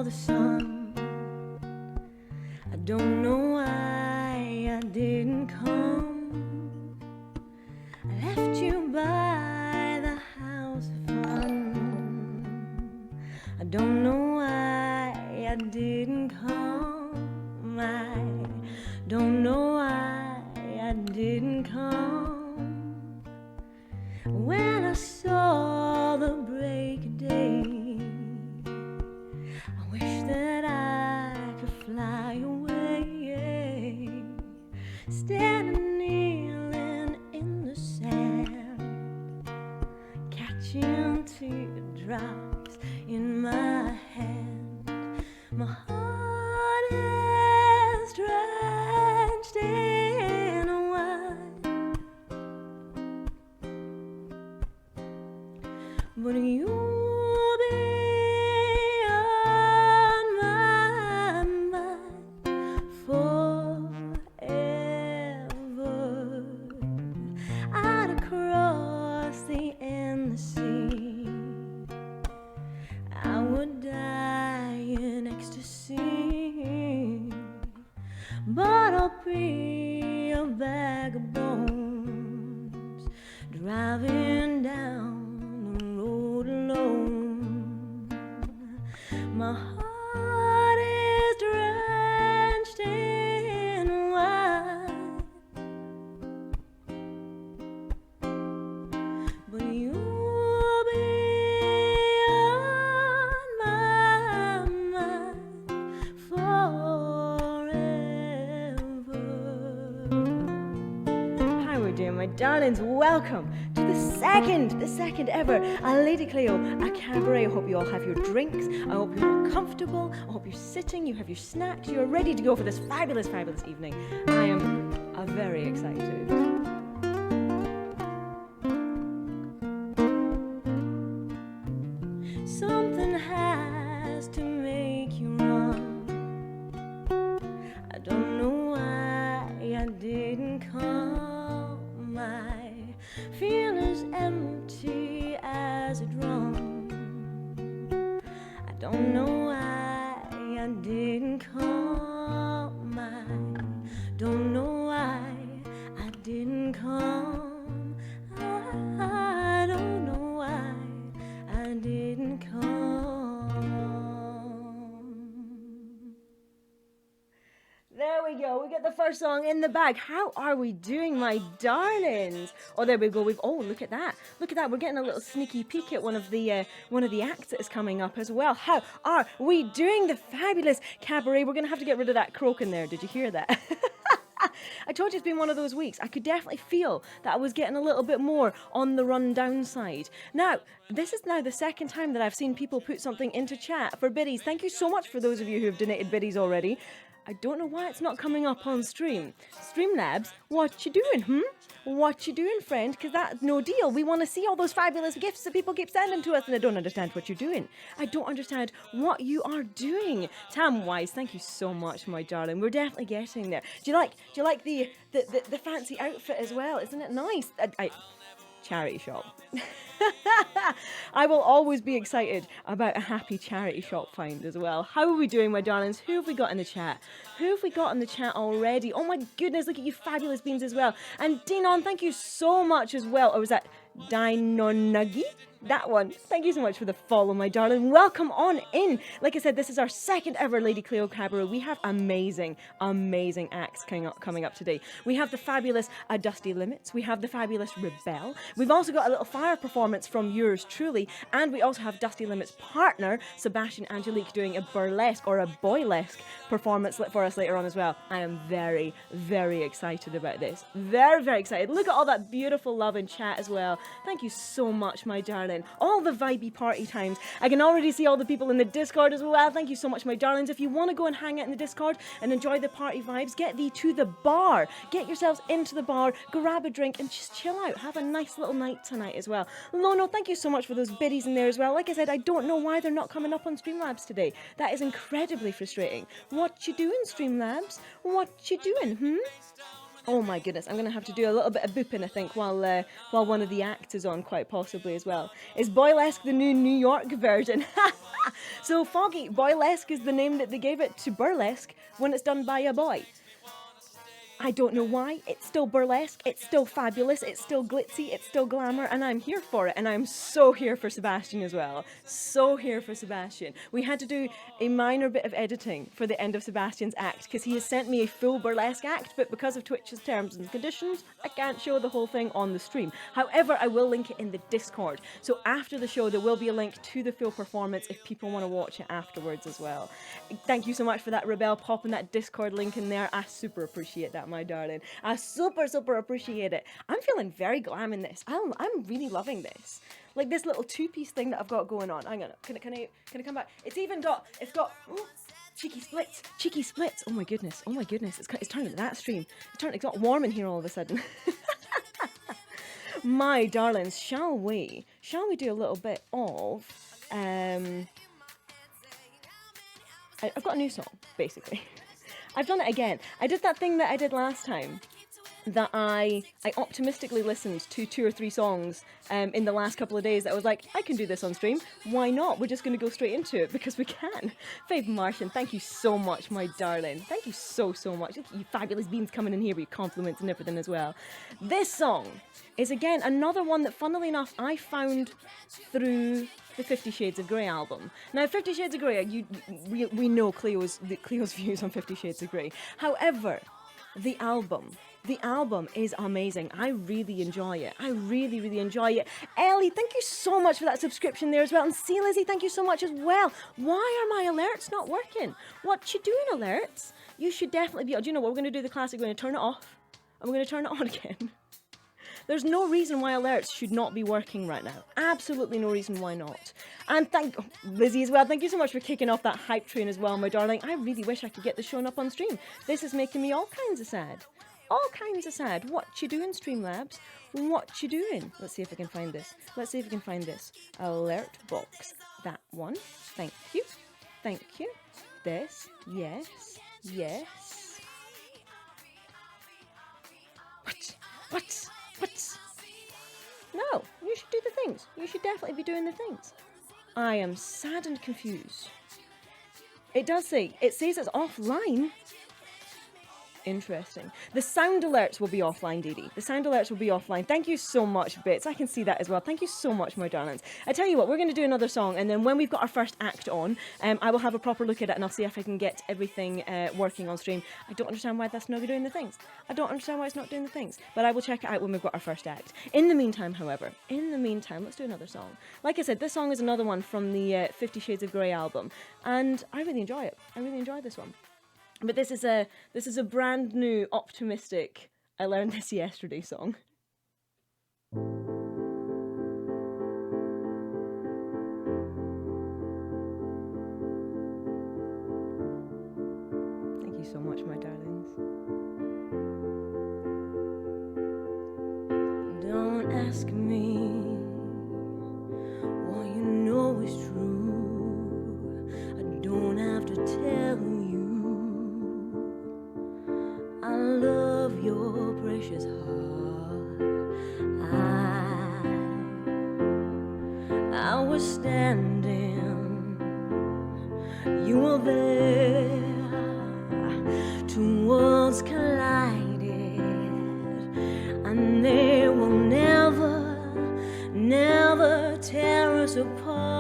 saw the sun. I don't know why I didn't come. I left you by the house of fun. I don't know why I didn't come. I don't know why I didn't come. When I saw the break of day, I wish that I could fly away, standing kneeling in the sand, catching teardrops in my hand. My heart is drenched in wine, but you'll be on my mind forever. Out across the endless sea, I would die in ecstasy, but I'll be a bag of bones, driving down the road alone. My heart is drenched in wine, but you'll be on my mind forever. How are we doing, my darlings? Welcome to the second ever Lady Cleo Cabaret. I hope you all have your drinks. I hope you're all comfortable. I hope you're sitting, you have your snacks, you're ready to go for this fabulous evening. I am very excited. Something has to make you run. I don't know why I didn't come. I feel as empty as a drum. I don't know why I didn't come. I don't know why I didn't come. I don't know why I didn't come. There we go. We get the first song in the bag. How are we doing, my darlings? Oh, there we go. Look at that. Look at that. We're getting a little sneaky peek at one of the acts that is coming up as well. How are we doing? The fabulous cabaret. We're going to have to get rid of that croak in there. Did you hear that? I told you it's been one of those weeks. I could definitely feel that I was getting a little bit more on the rundown side. Now, this is now the second time that I've seen people put something into chat for biddies. Thank you so much for those of you who have donated biddies already. I don't know why it's not coming up on stream. Streamlabs, what you doing, What you doing, friend? Because that's no deal. We want to see all those fabulous gifts that people keep sending to us, and I don't understand what you're doing. I don't understand what you are doing. Tam Wise, thank you so much, my darling. We're definitely getting there. Do you like the fancy outfit as well? Isn't it nice? Charity shop. I will always be excited about a happy charity shop find as well. How are we doing, my darlings? Who have we got in the chat? Who have we got in the chat already? Oh my goodness, look at you fabulous beams as well. And Dinon, thank you so much as well. Or was that Dinonagi? That one. Thank you so much for the follow, my darling. Welcome on in. Like I said, this is our second ever Lady Cleo Cabaret. We have amazing acts coming up today. We have the fabulous Dusty Limits. We have the fabulous Rhiebelle. We've also got a little fire performance from yours truly. And we also have Dusty Limits' partner, Sebastian Angelique, doing a burlesque or a boylesque performance for us later on as well. I am very, very excited about this. Very, very excited. Look at all that beautiful love in chat as well. Thank you so much, my darling. All the vibey party times. I can already see all the people in the Discord as well. Thank you so much, my darlings. If you want to go and hang out in the Discord and enjoy the party vibes, get thee to the bar. Get yourselves into the bar, grab a drink and just chill out. Have a nice little night tonight as well. Lono, thank you so much for those biddies in there as well. Like I said, I don't know why they're not coming up on Streamlabs today. That is incredibly frustrating. What you doing, Streamlabs? What you doing, Oh my goodness, I'm going to have to do a little bit of booping, I think, while one of the acts is on, quite possibly as well. Is Boylesque the new New York version? So, Foggy, Boylesque is the name that they gave it to burlesque when it's done by a boy. I don't know why. It's still burlesque, it's still fabulous, it's still glitzy, it's still glamour, and I'm here for it. And I'm so here for Sebastian as well. So here for Sebastian. We had to do a minor bit of editing for the end of Sebastian's act because he has sent me a full burlesque act, but because of Twitch's terms and conditions, I can't show the whole thing on the stream. However, I will link it in the Discord. So after the show, there will be a link to the full performance if people want to watch it afterwards as well. Thank you so much for that, Rhiebelle, popping that Discord link in there. I super appreciate that, my darling. I super appreciate it. I'm feeling very glam in this. I'm really loving this. Like this little two-piece thing that I've got going on. Hang on, can I come back? It's got ooh, cheeky splits. Oh my goodness, it's turning to that stream. It's got warm in here all of a sudden. My darlings, shall we do a little bit of I've got a new song, basically. I've done it again. I did that thing that I did last time, that I optimistically listened to 2 or 3 songs in the last couple of days that I was like, I can do this on stream. Why not? We're just going to go straight into it because we can. Faith Martian, thank you so much, my darling. Thank you so much. You fabulous beans coming in here with your compliments and everything as well. This song is, again, another one that, funnily enough, I found through the 50 Shades of Grey album. Now, 50 Shades of Grey, we know Cleo's views on 50 Shades of Grey. However, the album is amazing. I really enjoy it. I really enjoy it. Ellie, thank you so much for that subscription there as well. And see, Lizzie, thank you so much as well. Why are my alerts not working? What you doing, alerts? You should definitely be... Do you know what? We're going to do the classic. We're going to turn it off. And we're going to turn it on again. There's no reason why alerts should not be working right now. Absolutely no reason why not. And thank Lizzie as well. Thank you so much for kicking off that hype train as well, my darling. I really wish I could get this shown up on stream. This is making me all kinds of sad. All kinds of sad. What you doing, Streamlabs? What you doing? Let's see if I can find this. Alert box. That one. Thank you. This. Yes. What? No, you should do the things. You should definitely be doing the things. I am sad and confused. It says it's offline. Interesting. The sound alerts will be offline, Dee Dee. The sound alerts will be offline. Thank you so much, Bits. I can see that as well. Thank you so much, my darlings. I tell you what, we're going to do another song, and then when we've got our first act on, I will have a proper look at it, and I'll see if I can get everything working on stream. I don't understand why that's not doing the things. But I will check it out when we've got our first act. In the meantime, however, let's do another song. Like I said, this song is another one from the 50 Shades of Grey album, and I really enjoy it. I really enjoy this one. But this is a brand new, optimistic, I learned this yesterday song. Thank you so much, my darlings. Don't ask me what you know is true. I don't have to tell you. I love your precious heart. I was standing, you were there, 2 worlds collided, and they will never tear us apart.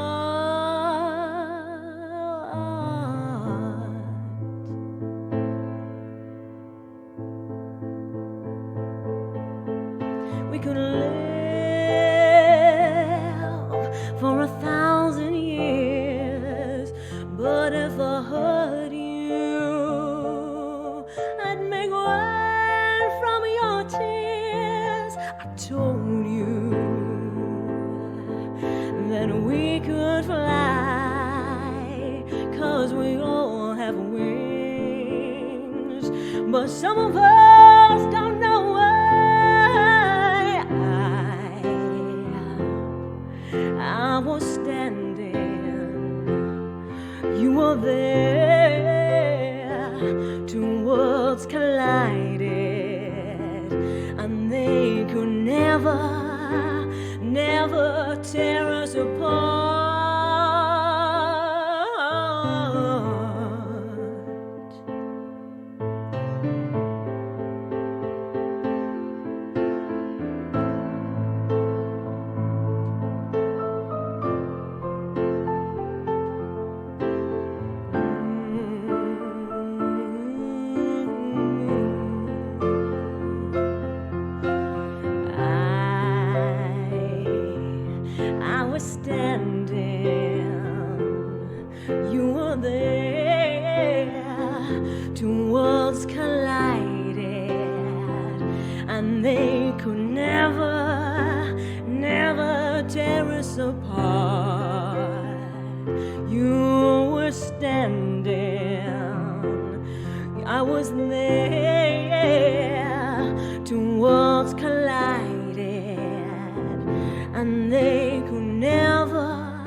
We could live for 1,000 years, but if I hurt you, I'd make wine from your tears. I told you that we could fly, 'cause we all have wings, but some of us don't know why. I was standing, you were there, 2 worlds collided, they could never, never tear us apart. I was standing, you were there, two worlds collided, and they could never, never tear us apart. You were standing, I was there, two worlds collided, and they could never,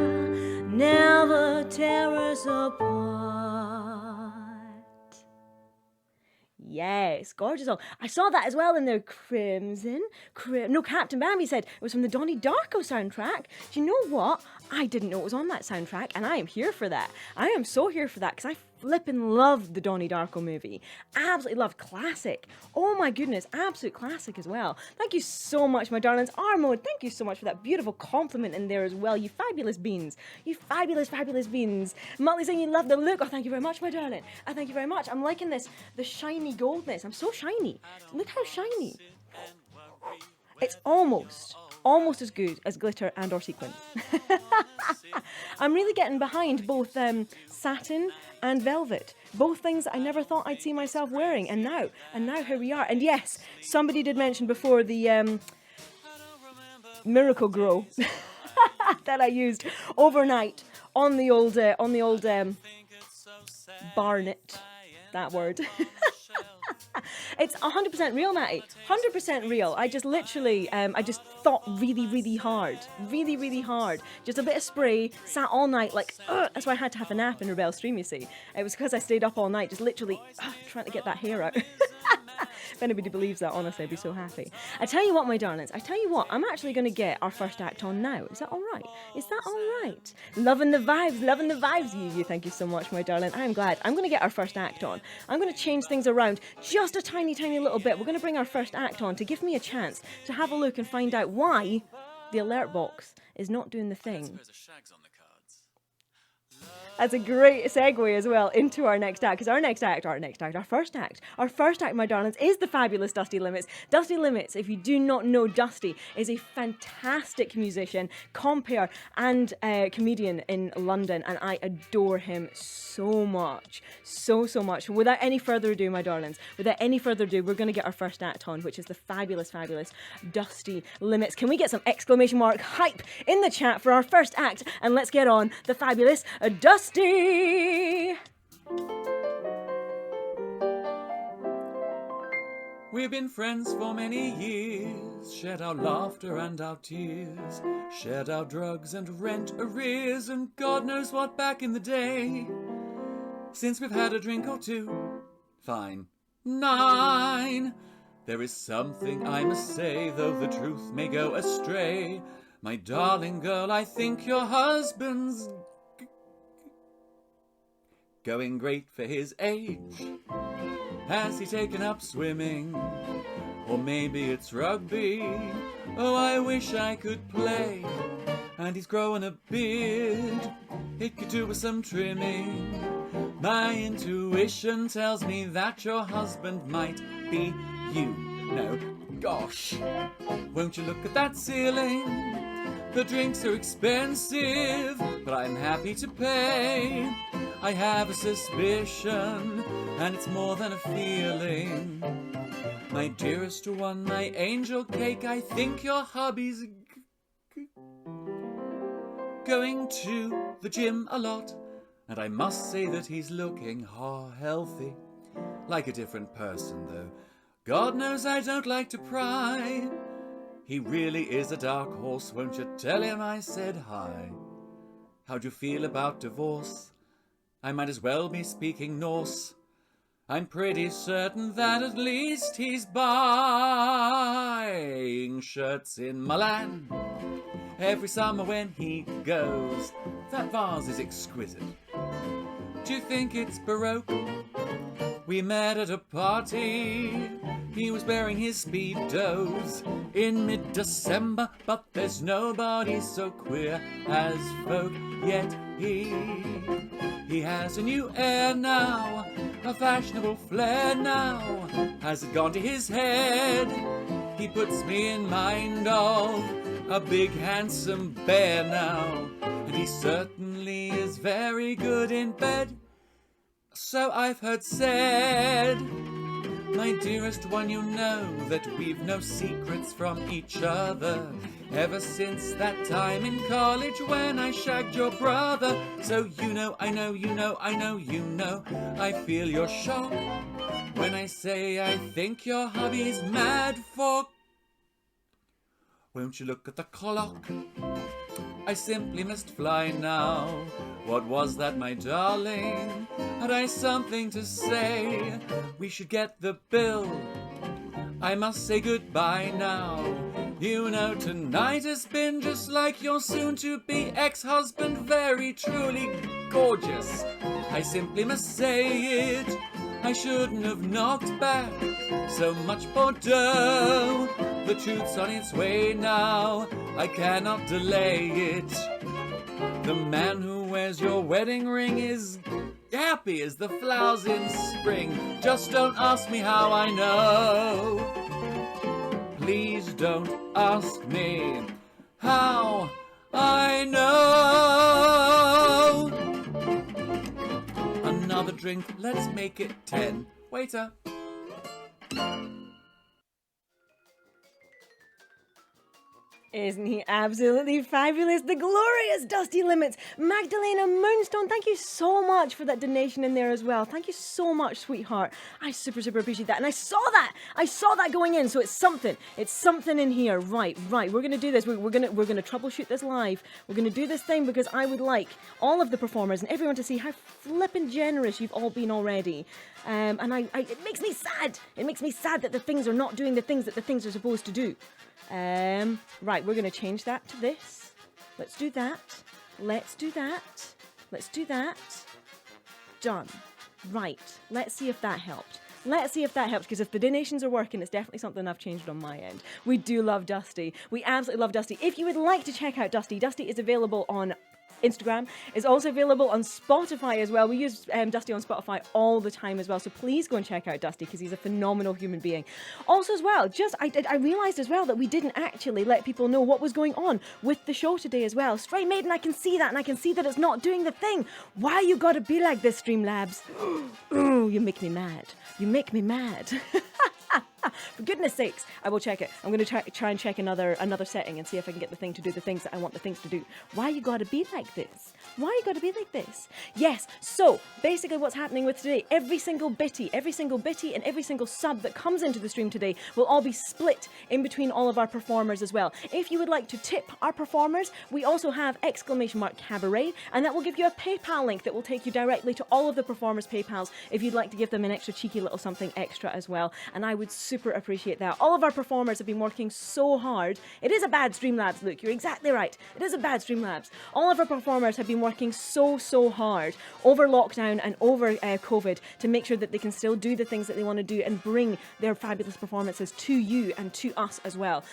never tear us apart. Yes, gorgeous song. I saw that as well in their Captain Bambi said it was from the Donnie Darko soundtrack. Do you know what? I didn't know it was on that soundtrack, and I am here for that. I am so here for that, because I flippin' loved the Donnie Darko movie. Absolutely loved. Classic. Oh my goodness, absolute classic as well. Thank you so much, my darlings. Armode, thank you so much for that beautiful compliment in there as well. You fabulous beans. You fabulous, fabulous beans. Motley saying you love the look. Oh, thank you very much, my darling. Thank you very much. I'm liking this, the shiny goldness. I'm so shiny. Look how shiny. It's almost as good as glitter and or sequins. I'm really getting behind both satin and velvet, both things that I never thought I'd see myself wearing, and now here we are. And yes, somebody did mention before the Miracle Grow that I used overnight on the old Barnet, that word. It's 100% real, Matty. 100% real. I just literally, I just thought really hard. Really hard. Just a bit of spray, sat all night like, ugh. That's why I had to have a nap in Rhiebelle's stream, you see. It was because I stayed up all night, just literally trying to get that hair out. If anybody believes that, honestly, I'd be so happy. I tell you what, my darlings, I'm actually going to get our first act on now. Is that all right? Is that all right? Loving the vibes, you. Thank you so much, my darling. I'm glad. I'm going to get our first act on. I'm going to change things around just a tiny little bit. We're going to bring our first act on to give me a chance to have a look and find out why the alert box is not doing the thing. That's a great segue as well into our next act, because our first act, my darlings, is the fabulous Dusty Limits. Dusty Limits, if you do not know Dusty, is a fantastic musician, compere, and comedian in London, and I adore him so much. So much. Without any further ado, my darlings, we're going to get our first act on, which is the fabulous Dusty Limits. Can we get some exclamation mark hype in the chat for our first act, and let's get on the fabulous Dusty. We've been friends for many years, shared our laughter and our tears, shared our drugs and rent arrears, and God knows what back in the day. Since we've had a drink or two, fine, 9. There is something I must say, though the truth may go astray. My darling girl, I think your husband's going great for his age. Has he taken up swimming? Or maybe it's rugby? Oh, I wish I could play. And he's growing a beard, it could do with some trimming. My intuition tells me that your husband might be you. No, gosh, won't you look at that ceiling? The drinks are expensive, but I'm happy to pay. I have a suspicion, and it's more than a feeling. My dearest one, my angel cake, I think your hubby's going to the gym a lot. And I must say that he's looking healthy, like a different person though. God knows I don't like to pry. He really is a dark horse, won't you tell him I said hi? How'd you feel about divorce? I might as well be speaking Norse. I'm pretty certain that at least he's buying shirts in Milan every summer when he goes. That vase is exquisite. Do you think it's Baroque? We met at a party. He was wearing his Speedos in mid-December, but there's nobody so queer as folk. Yet he has a new air now, a fashionable flair now. Has it gone to his head? He puts me in mind of a big handsome bear now, and he certainly is very good in bed. So I've heard said. My dearest one, you know that we've no secrets from each other ever since that time in college when I shagged your brother. So you know, I know, you know, I know, you know, I feel your shock when I say I think your hubby's mad for. Won't you look at the clock? I simply must fly now. What was that, my darling? Had I something to say? We should get the bill. I must say goodbye now. You know tonight has been just like your soon-to-be ex-husband, very truly gorgeous. I simply must say it. I shouldn't have knocked back so much Bordeaux. The truth's on its way now. I cannot delay it. The man who wears your wedding ring is happy as the flowers in spring. Just don't ask me how I know. Please don't ask me how I know. Another drink, let's make it 10. Waiter. Isn't he absolutely fabulous? The glorious Dusty Limits. Magdalena Moonstone, thank you so much for that donation in there as well. Thank you so much, sweetheart. I super appreciate that. And I saw that going in. So it's something in here. Right. We're going to do this. We're going to troubleshoot this live. We're going to do this thing because I would like all of the performers and everyone to see how flippin' generous you've all been already. And it makes me sad. It makes me sad that the things are not doing the things that the things are supposed to do. Right, we're going to change that to this. Let's do that. Done. Right, let's see if that helped. Because if the donations are working, it's definitely something I've changed on my end. We do love Dusty. We absolutely love Dusty. If you would like to check out Dusty is available on Instagram. It's also available on Spotify as well. We use Dusty on Spotify all the time as well, so please go and check out Dusty because he's a phenomenal human being. Also as well, I realised as well that we didn't actually let people know what was going on with the show today as well. Stray Maiden, I can see that, and I can see that it's not doing the thing. Why you gotta be like this, Streamlabs? Ooh, you make me mad. For goodness sakes, I will check it. I'm going to try and check another setting and see if I can get the thing to do the things that I want the things to do. Why you gotta be like this? Yes, so basically what's happening with today, every single bitty and every single sub that comes into the stream today will all be split in between all of our performers as well. If you would like to tip our performers, we also have !cabaret, and that will give you a PayPal link that will take you directly to all of the performers' PayPals if you'd like to give them an extra cheeky little something extra as well. And I would super appreciate that. All of our performers have been working so hard. It is a bad Streamlabs, Luke. You're exactly right. It is a bad Streamlabs. All of our performers have been working so hard over lockdown and over COVID to make sure that they can still do the things that they want to do and bring their fabulous performances to you and to us as well.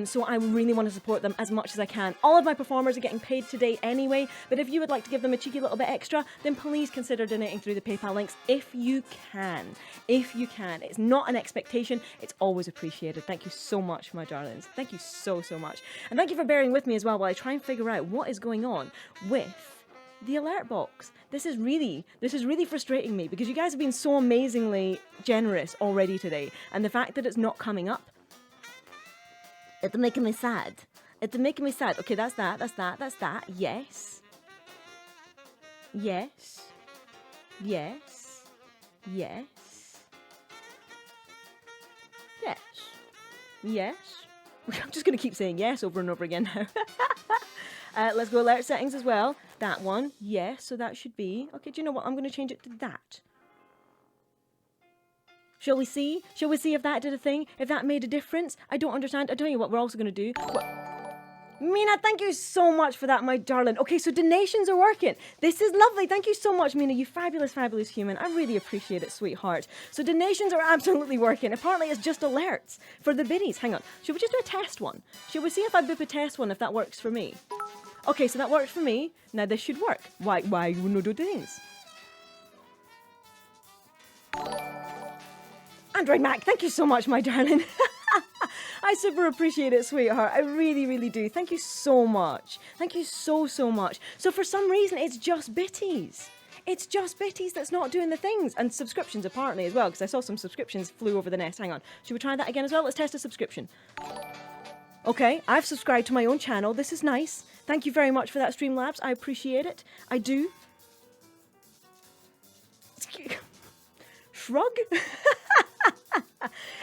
So I really want to support them as much as I can. All of my performers are getting paid today anyway, but if you would like to give them a cheeky little bit extra, then please consider donating through the PayPal links if you can. It's not an expectation. It's always appreciated. Thank you so much, my darlings. Thank you so much. And thank you for bearing with me as well while I try and figure out what is going on with the alert box. This is really frustrating me because you guys have been so amazingly generous already today, and the fact that it's not coming up, it's making me sad. Okay, that's that. Yes. I'm just going to keep saying yes over and over again now. Let's go alert settings as well. That one, yes, so that should be... Okay, do you know what? I'm going to change it to that. Shall we see? Shall we see if that did a thing? If that made a difference? I don't understand. I'll tell you what we're also going to do. Mina, thank you so much for that, my darling. Okay, so donations are working. This is lovely. Thank you so much, Mina. You fabulous, fabulous human. I really appreciate it, sweetheart. So donations are absolutely working. Apparently, it's just alerts for the biddies. Hang on. Should we just do a test one? Should we see if I boop a test one, if that works for me? Okay, so that works for me. Now this should work. Why you no do things? Android Mac, thank you so much, my darling. I super appreciate it, sweetheart. I really, really do. Thank you so much. Thank you so, so much. So for some reason, it's just Bitties. It's just Bitties that's not doing the things. And subscriptions, apparently, as well, because I saw some subscriptions flew over the nest. Hang on. Should we try that again as well? Let's test a subscription. Okay, I've subscribed to my own channel. This is nice. Thank you very much for that, Streamlabs. I appreciate it. I do. Shrug?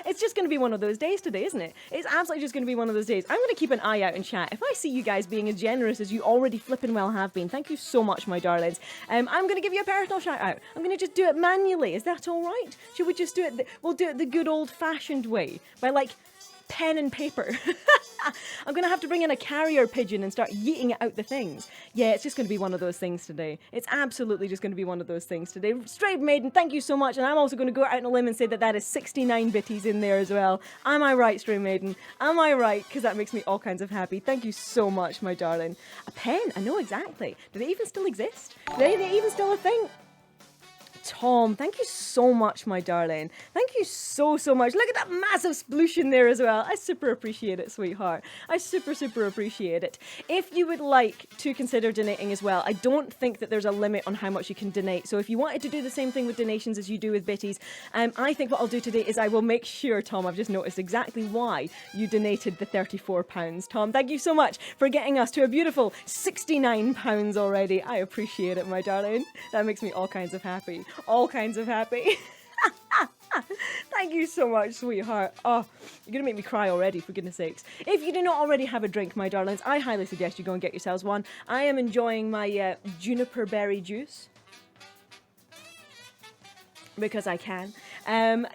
It's just going to be one of those days today, isn't it? It's absolutely just going to be one of those days. I'm going to keep an eye out in chat. If I see you guys being as generous as you already flipping well have been, thank you so much, my darlings. I'm going to give you a personal shout out. I'm going to just do it manually. Is that all right? Should we just do it? We'll do it the good old-fashioned way by, like, pen and paper. I'm going to have to bring in a carrier pigeon and start yeeting out the things. Yeah, it's just going to be one of those things today. It's absolutely just going to be one of those things today. Straight Maiden, thank you so much. And I'm also going to go out on a limb and say that that is 69 bitties in there as well. Am I right, Stray Maiden? Am I right? Because that makes me all kinds of happy. Thank you so much, my darling. A pen? I know exactly. Do they even still exist? Are they even still a thing? Tom, thank you so much, my darling. Thank you so, so much. Look at that massive sploosh there as well. I super appreciate it, sweetheart. I super, super appreciate it. If you would like to consider donating as well, I don't think that there's a limit on how much you can donate. So if you wanted to do the same thing with donations as you do with bitties, I think what I'll do today is I will make sure, Tom, I've just noticed exactly why you donated the £34. Tom, thank you so much for getting us to a beautiful £69 already. I appreciate it, my darling. That makes me all kinds of happy. All kinds of happy. Thank you so much, sweetheart. Oh, you're going to make me cry already, for goodness sakes. If you do not already have a drink, my darlings, I highly suggest you go and get yourselves one. I am enjoying my juniper berry juice. Because I can.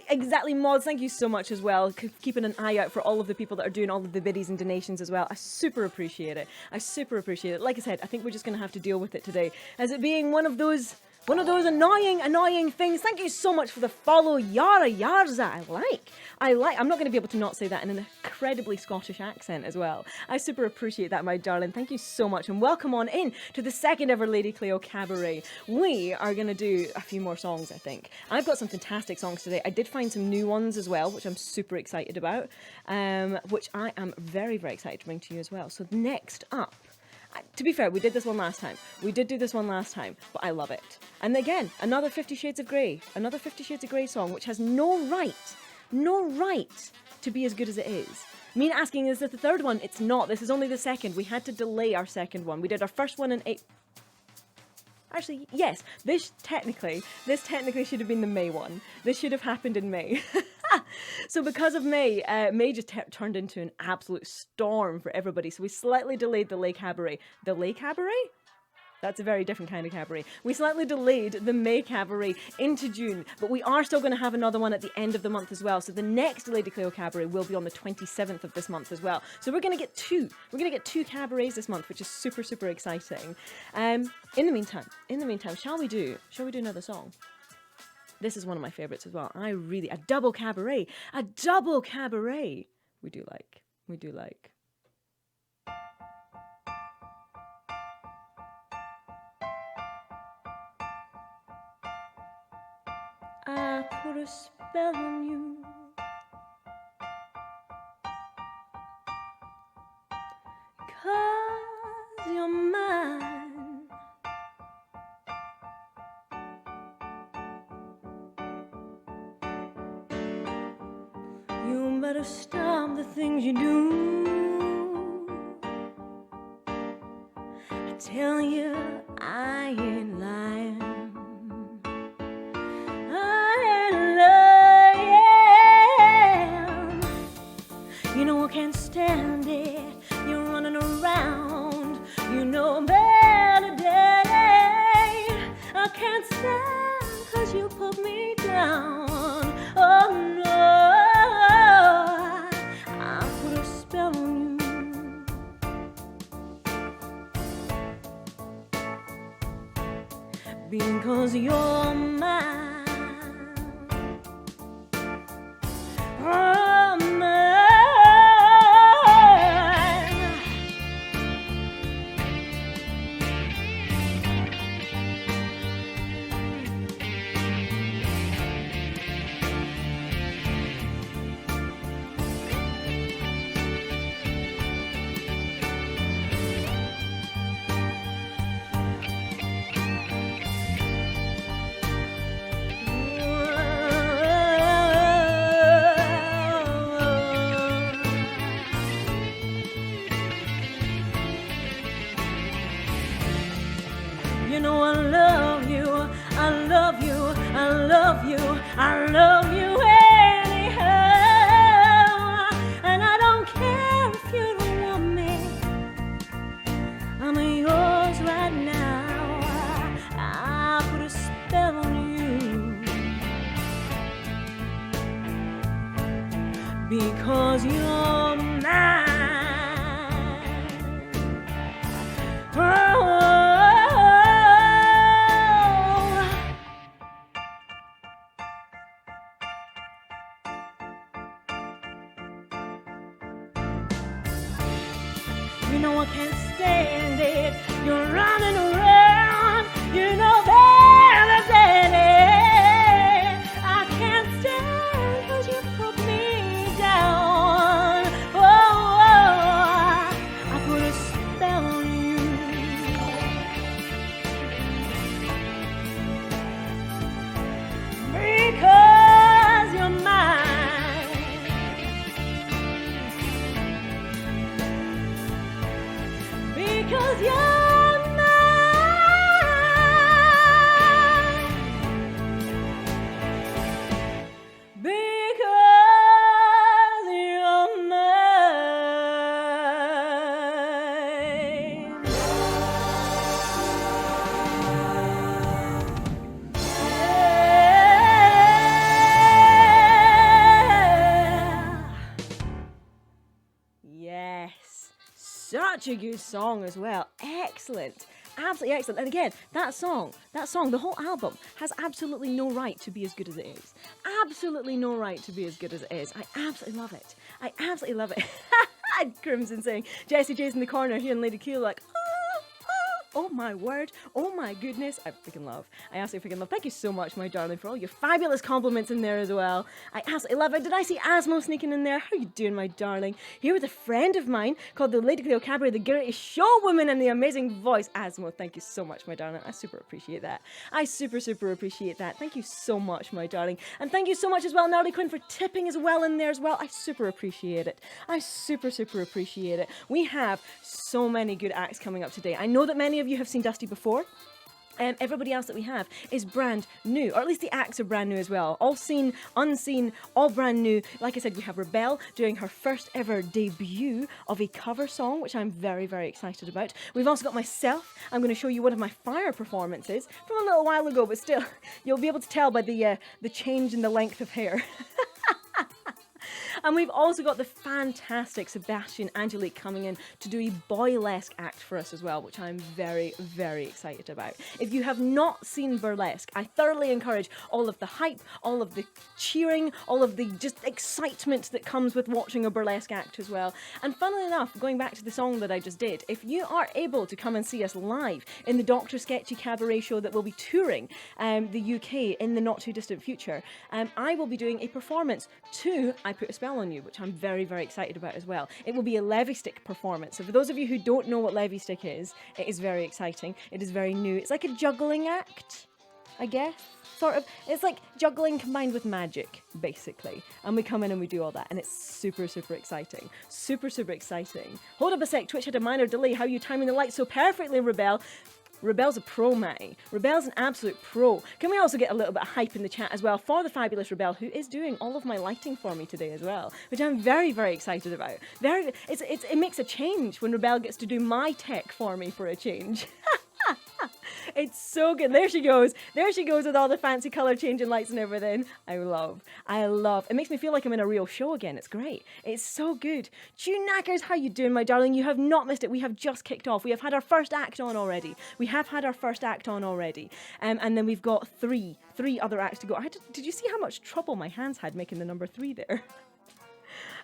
Exactly, Mods, thank you so much as well. Keeping an eye out for all of the people that are doing all of the biddies and donations as well. I super appreciate it. I super appreciate it. Like I said, I think we're just going to have to deal with it today. As it being one of those annoying things. Thank you so much for the follow, Yara Yarza. I like. I'm not going to be able to not say that in an incredibly Scottish accent as well. I super appreciate that, my darling. Thank you so much, and welcome on in to the second ever Lady Cleo Cabaret. We are going to do a few more songs, I think. I've got some fantastic songs today. I did find some new ones as well, which I'm super excited about, which I am very, very excited to bring to you as well. So next up, to be fair, we did this one last time. We did do this one last time, but I love it. And again, another 50 Shades of Grey. Another 50 Shades of Grey song, which has no right to be as good as it is. Me asking, is this the third one? It's not. This is only the second. We had to delay our second one. We did our first one in April. Actually, yes, this technically should have been the May one. This should have happened in May. So because of May, May just turned into an absolute storm for everybody. So we slightly delayed the Lay Cabaret. The Lay Cabaret? That's a very different kind of cabaret. We slightly delayed the May Cabaret into June, but we are still going to have another one at the end of the month as well. So the next Lady Cleo Cabaret will be on the 27th of this month as well. So we're going to get two. We're going to get two cabarets this month, which is super, super exciting. In the meantime, shall we do another song? This is one of my favorites as well. A double cabaret. We do like. I put a spell on you. Cause you're mine. You better stop the things you do. I tell you, I ain't lying. You know I can't stand it. You're running around. You know better day. I can't stand 'cause you put me down. Oh because you're mine. Oh, mine. You know I love you, I love you, I love you, I love you anyhow. And I don't care if you don't want me, I'm yours right now. I put a spell on you because you're mine. Oh, you know I can't stand it. You're running around. You know that I can't stand 'cause you put me down. Oh, I put a spell on you because you're mine. Because you're mine. Because you're mine. Yeah. Yes. Such a good song as well. Excellent. Absolutely excellent. And again, that song, the whole album has absolutely no right to be as good as it is. Absolutely no right to be as good as it is. I absolutely love it. I absolutely love it. Crimson saying, Jessie J's in the corner here and Lady Q like, oh my word, oh my goodness, I freaking love. I absolutely freaking love. Thank you so much, my darling, for all your fabulous compliments in there as well. I absolutely love it. Did I see Asmo sneaking in there? How you doing, my darling? Here with a friend of mine called the Lady Cleo Cabaret, the greatest showwoman and the amazing voice. Asmo, thank you so much, my darling. I super appreciate that. I super appreciate that. Thank you so much, my darling. And thank you so much as well, Gnarly Quinn, for tipping as well in there as well. I super appreciate it. I super appreciate it. We have so many good acts coming up today. I know that many of you have seen Dusty before. Everybody else that we have is brand new, or at least the acts are brand new as well. All seen, unseen, all brand new. Like I said, we have Rhiebelle doing her first ever debut of a cover song, which I'm very excited about. We've also got myself. I'm going to show you one of my fire performances from a little while ago, but still, you'll be able to tell by the change in the length of hair. And we've also got the fantastic Sebastian Angelique coming in to do a boylesque act for us as well, which I'm very excited about. If you have not seen burlesque, I thoroughly encourage all of the hype, all of the cheering, all of the just excitement that comes with watching a burlesque act as well. And funnily enough, going back to the song that I just did, if you are able to come and see us live in the Dr. Sketchy Cabaret show that will be touring the UK in the not too distant future, I will be doing a performance to I Put a Spell on You, which I'm very excited about as well. It will be a levy stick performance. So for those of you who don't know what levy stick is, it is very exciting. It is very new. It's like a juggling act, I guess. Sort of. It's like juggling combined with magic, basically. And we come in and we do all that. And it's super exciting. Super exciting. Hold up a sec. Twitch had a minor delay. How are you timing the lights so perfectly, Rhiebelle? Rhiebelle's a pro, Matty. Rhiebelle's an absolute pro. Can we also get a little bit of hype in the chat as well for the fabulous Rhiebelle, who is doing all of my lighting for me today as well, which I'm very excited about. It makes a change when Rhiebelle gets to do my tech for me for a change. It's so good. There she goes. There she goes with all the fancy color changing lights and everything. I love. It makes me feel like I'm in a real show again. It's great. It's so good. Tune Knackers, how you doing, my darling? You have not missed it. We have just kicked off. We have had our first act on already. And then we've got three other acts to go. Did you see how much trouble my hands had making the number 3 there?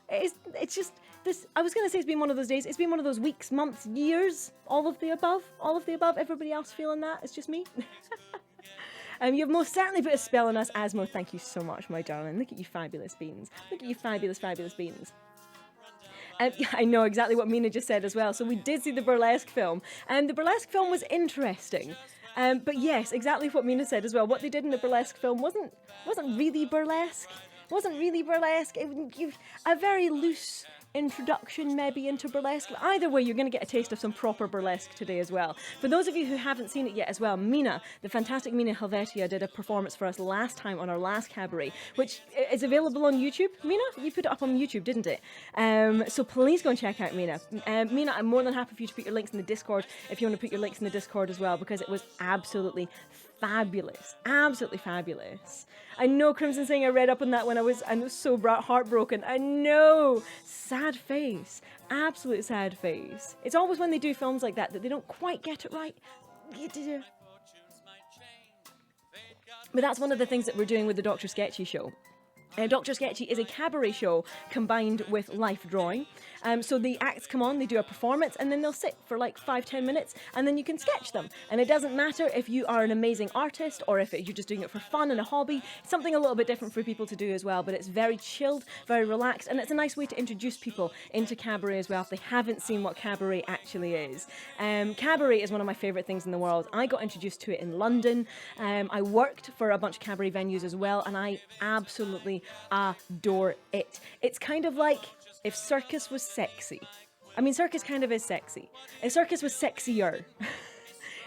It's just this. I was going to say it's been one of those days. It's been one of those weeks, months, years. All of the above. Everybody else feeling that? It's just me. You've most certainly put a spell on us, Asmo. Thank you so much, my darling. Look at you, fabulous beans. Look at you, fabulous, fabulous beans. I know exactly what Mina just said as well. So we did see the burlesque film, and the burlesque film was interesting. But yes, exactly what Mina said as well. What they did in the burlesque film wasn't really burlesque. A very loose introduction maybe into burlesque. Either way, you're going to get a taste of some proper burlesque today as well. For those of you who haven't seen it yet as well, Mina, the fantastic Mina Helvetia, did a performance for us last time on our last cabaret, which is available on YouTube. Mina, you put it up on YouTube, didn't it? So please go and check out Mina. Mina, I'm more than happy for you to put your links in the Discord if you want to put your links in the Discord as well, because it was absolutely fabulous. Absolutely fabulous. I know, Crimson Singh, I read up on that when I was so heartbroken. I know. Sad face. Absolute sad face. It's always when they do films like that they don't quite get it right. But that's one of the things that we're doing with the Dr. Sketchy show. Dr. Sketchy is a cabaret show combined with life drawing. So the acts come on, they do a performance, and then they'll sit for like 5-10 minutes, and then you can sketch them. And it doesn't matter if you are an amazing artist or if you're just doing it for fun and a hobby. It's something a little bit different for people to do as well, but it's very chilled, very relaxed, and it's a nice way to introduce people into cabaret as well if they haven't seen what cabaret actually is. Cabaret is one of my favourite things in the world. I got introduced to it in London. I worked for a bunch of cabaret venues as well, and I absolutely adore it. It's kind of like if circus was sexy. I mean, circus kind of is sexy. If circus was sexier.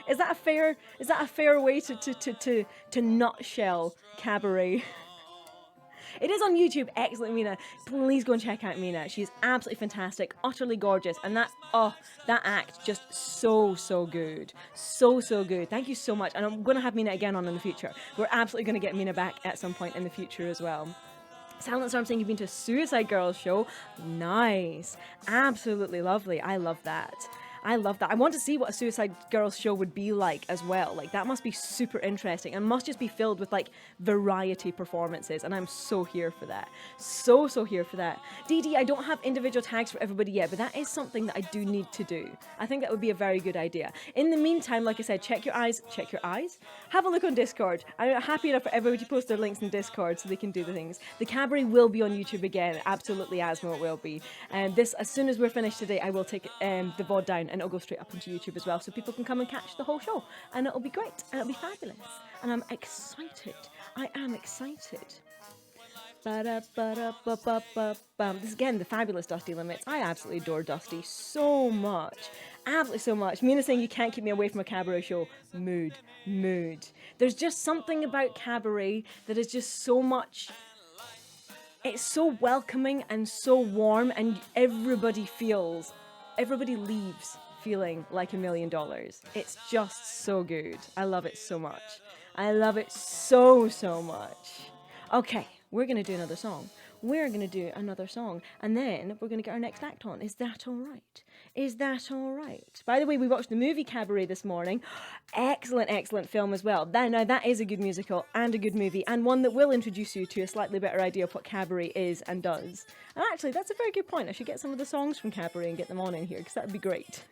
Is that a fair way to nutshell cabaret? It is on YouTube. Excellent, Mina. Please go and check out Mina. She's absolutely fantastic, utterly gorgeous, and that act just so good. So good. Thank you so much. And I'm going to have Mina again on in the future. We're absolutely going to get Mina back at some point in the future as well. Silent Storm saying you've been to a Suicide Girls show. Nice. Absolutely lovely. I love that. I want to see what a Suicide Girls show would be like as well. Like, that must be super interesting and must just be filled with like variety performances, and I'm so here for that. So here for that. DD, I don't have individual tags for everybody yet, but that is something that I do need to do. I think that would be a very good idea. In the meantime, like I said, check your eyes. Have a look on Discord. I'm happy enough for everybody to post their links in Discord so they can do the things. The cabaret will be on YouTube again. Absolutely, Asmo, it will be. And this, as soon as we're finished today, I will take the VOD down, and it'll go straight up onto YouTube as well, so people can come and catch the whole show, and it'll be great, and it'll be fabulous, and I'm excited. I am excited. This is again the fabulous Dusty Limits. I absolutely adore Dusty so much. Absolutely so much. Mina saying you can't keep me away from a cabaret show. Mood. There's just something about cabaret that is just so much. It's so welcoming and so warm, and everybody leaves feeling like $1 million. It's just so good. I love it so much. I love it so much. Okay, we're going to do another song. And then we're going to get our next act on. Is that all right? By the way, we watched the movie Cabaret this morning. Excellent film as well. Now that is a good musical and a good movie, and one that will introduce you to a slightly better idea of what Cabaret is and does. And actually, that's a very good point. I should get some of the songs from Cabaret and get them on in here, because that would be great.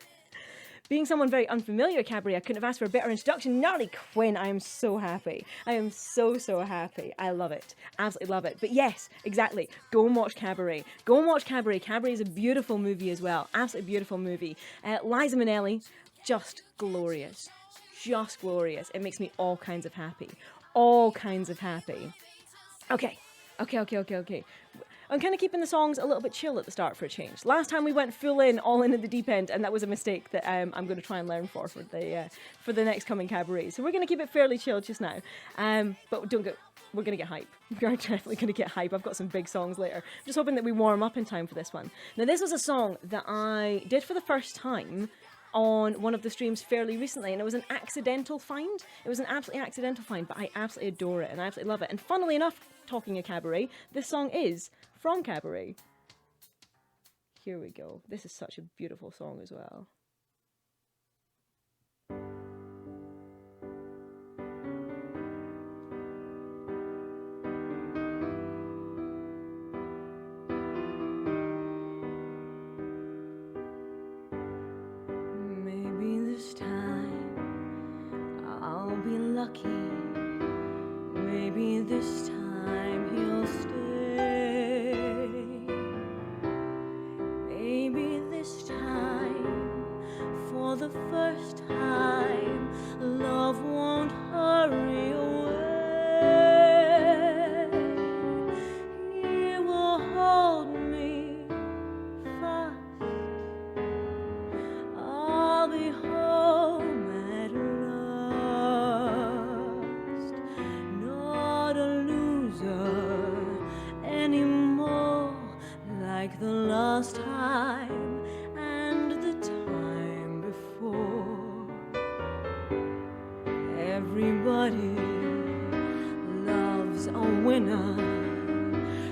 Being someone very unfamiliar with cabaret, I couldn't have asked for a better introduction. Gnarly Quinn, I am so happy. I am so happy. I love it. Absolutely love it. But yes, exactly. Go and watch Cabaret. Cabaret. Cabaret is a beautiful movie as well. Absolutely beautiful movie. Liza Minnelli, just glorious. It makes me all kinds of happy. Okay. I'm kind of keeping the songs a little bit chill at the start for a change. Last time we went all in at the deep end, and that was a mistake that I'm going to try and learn for the next coming cabaret. So we're going to keep it fairly chill just now. But we're going to get hype. We're definitely going to get hype. I've got some big songs later. I'm just hoping that we warm up in time for this one. Now, this was a song that I did for the first time on one of the streams fairly recently, and it was an accidental find. It was an absolutely accidental find, but I absolutely adore it and I absolutely love it. And funnily enough, talking of Cabaret, this song is from Cabaret. Here we go. This is such a beautiful song as well. Maybe this time he'll stay. Maybe this time, for the first time, love won't hurry away. He will hold me fast. I'll be home at last. Not a loser anymore, like the last time and the time before. Everybody loves a winner,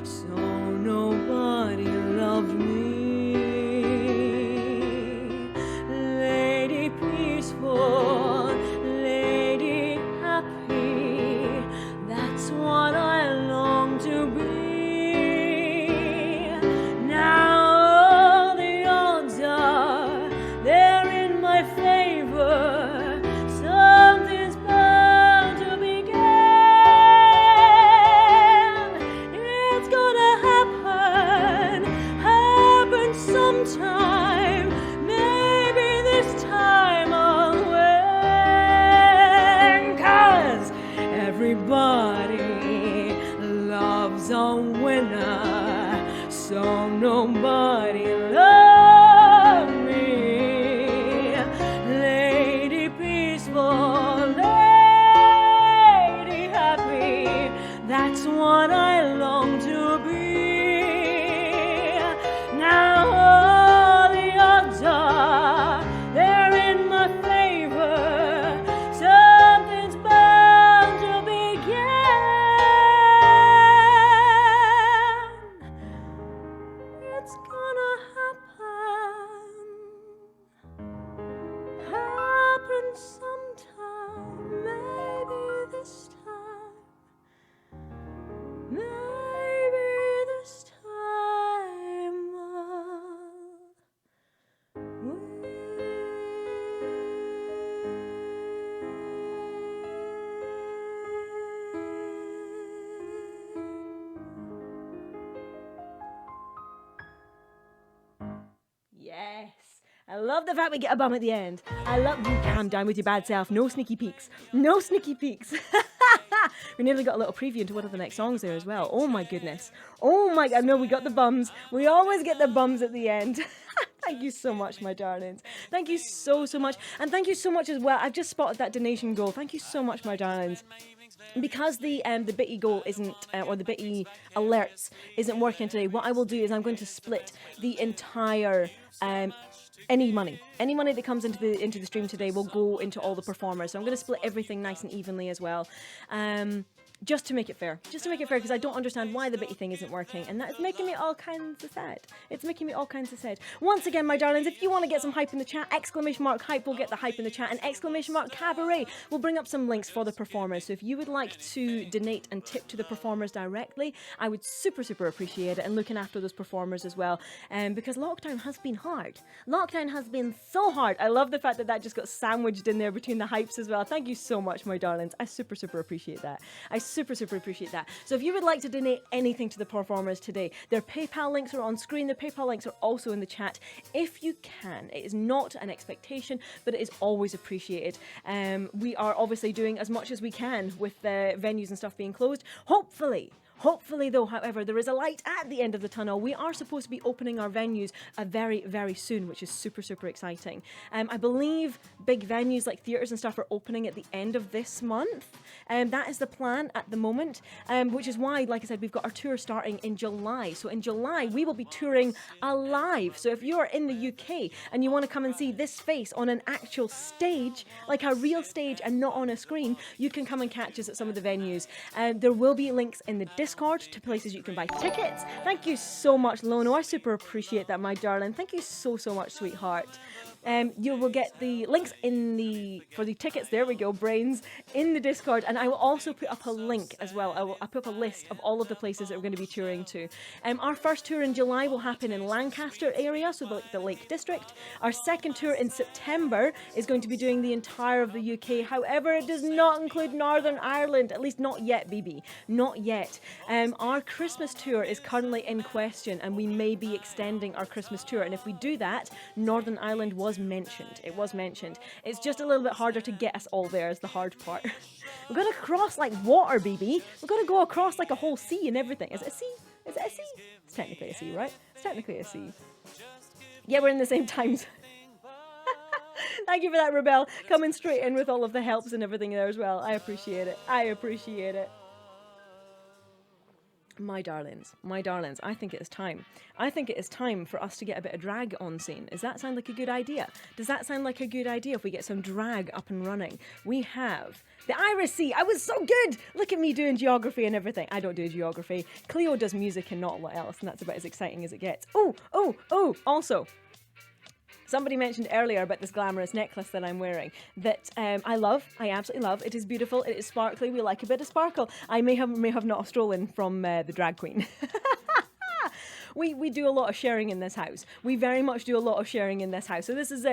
so nobody loved me. Lady peaceful, lady happy, that's what I long to be. Now the odds are they're in my favor. Something's bound to begin. It's gonna happen sometime. Maybe this time I'll win. 'Cause everybody loves a winner, so nobody loves me. Lady peaceful, lady happy, that's what I long to be. Now all the odds are they're in my favor. Something's bound to begin. It's gonna happen sometime. Maybe this time. Maybe this time I'll win. Yes. I love the fact we get a bum at the end. I love you. Calm down with your bad self. No sneaky peeks. No sneaky peeks. We nearly got a little preview into one of the next songs there as well. Oh my goodness. Oh my god. No, we got the bums. We always get the bums at the end. Thank you so much, my darlings. Thank you so much. And thank you so much as well. I've just spotted that donation goal. Thank you so much, my darlings. Because the bitty goal isn't, or the bitty alerts isn't working today, what I will do is I'm going to split the entire, any money that comes into the stream today will go into all the performers. So I'm going to split everything nice and evenly as well. Just to make it fair, because I don't understand why the bitty thing isn't working, and that's making me all kinds of sad. It's making me all kinds of sad. Once again, my darlings, if you want to get some hype in the chat, !hype will get the hype in the chat, and !cabaret will bring up some links for the performers. So if you would like to donate and tip to the performers directly, I would super appreciate it, and looking after those performers as well, because lockdown has been hard. Lockdown has been so hard. I love the fact that just got sandwiched in there between the hypes as well. Thank you so much, my darlings. I super appreciate that. I super appreciate that. So if you would like to donate anything to the performers today, their PayPal links are on screen. Their PayPal links are also in the chat. If you can, it is not an expectation, but it is always appreciated. We are obviously doing as much as we can with the venues and stuff being closed. Hopefully Hopefully, though, however, there is a light at the end of the tunnel. We are supposed to be opening our venues very, very soon, which is super, super exciting. I believe big venues like theatres and stuff are opening at the end of this month. That is the plan at the moment, which is why, like I said, we've got our tour starting in July. So in July, we will be touring alive. So if you're in the UK and you want to come and see this face on an actual stage, like a real stage and not on a screen, you can come and catch us at some of the venues. There will be links in the Discord to places you can buy tickets. Thank you so much, Lono. I super appreciate that, my darling. Thank you so, so much, sweetheart. You will get the links for the tickets. There we go, brains, in the Discord, and I will also put up a link as well. I'll put up a list of all of the places that we're going to be touring to. Our first tour in July will happen in Lancaster area, so the Lake District. Our second tour in September is going to be doing the entire of the UK. However, it does not include Northern Ireland, at least not yet, BB, not yet. Our Christmas tour is currently in question, and we may be extending our Christmas tour. And if we do that, Northern Ireland was mentioned. It was mentioned. It's just a little bit harder to get us all there is the hard part. We're going to cross like water, BB. We're going to go across like a whole sea and everything. Is it a sea? Is it a sea? It's technically a sea, right? It's technically a sea. Yeah, we're in the same time zone. Thank you for that, Rhiebelle. Coming straight in with all of the helps and everything there as well. I appreciate it. I appreciate it. My darlings, I think it is time. I think it is time for us to get a bit of drag on scene. Does that sound like a good idea? Does that sound like a good idea if we get some drag up and running? We have the Irish Sea. I was so good! Look at me doing geography and everything. I don't do geography. Cleo does music and not a lot else, and that's about as exciting as it gets. Oh, also, somebody mentioned earlier about this glamorous necklace that I'm wearing that I absolutely love. It is beautiful, it is sparkly, we like a bit of sparkle. I may have not stolen from the drag queen. We do a lot of sharing in this house. We very much do a lot of sharing in this house. So this is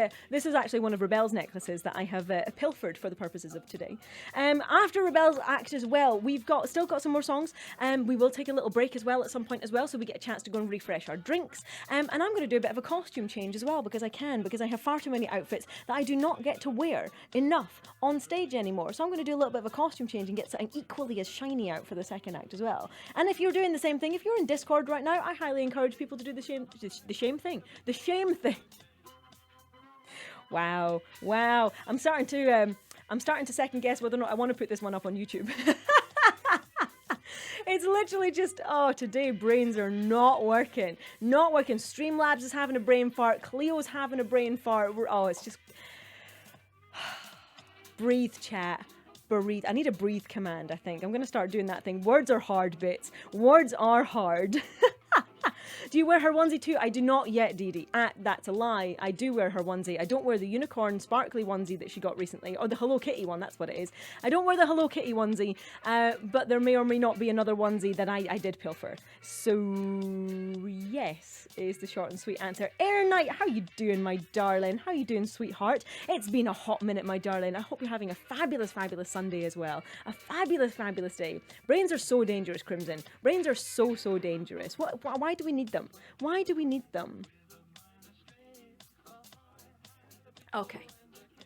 actually one of Rhiebelle's necklaces that I have pilfered for the purposes of today. After Rhiebelle's act as well, we've still got some more songs. We will take a little break as well at some point as well, so we get a chance to go and refresh our drinks. And I'm going to do a bit of a costume change as well because I have far too many outfits that I do not get to wear enough on stage anymore. So I'm going to do a little bit of a costume change and get something equally as shiny out for the second act as well. And if you're doing the same thing, if you're in Discord right now, I highly encourage people to do the shame thing. Wow. I'm starting to second guess whether or not I want to put this one up on YouTube. It's literally just, today brains are not working. Streamlabs is having a brain fart. Cleo's having a brain fart. It's just breathe, chat. Breathe. I need a breathe command, I think. I'm going to start doing that thing. Words are hard, bits. Words are hard. Do you wear her onesie too? I do not yet, Dee Dee. That's a lie. I do wear her onesie. I don't wear the unicorn sparkly onesie that she got recently, or the Hello Kitty one, that's what it is. I don't wear the Hello Kitty onesie, but there may or may not be another onesie that I did pilfer. So, yes, is the short and sweet answer. Air Knight, how you doing, my darling? How you doing, sweetheart? It's been a hot minute, my darling. I hope you're having a fabulous, fabulous Sunday as well. A fabulous, fabulous day. Brains are so dangerous, Crimson. Brains are so, so dangerous. Why do we need them? Why do we need them?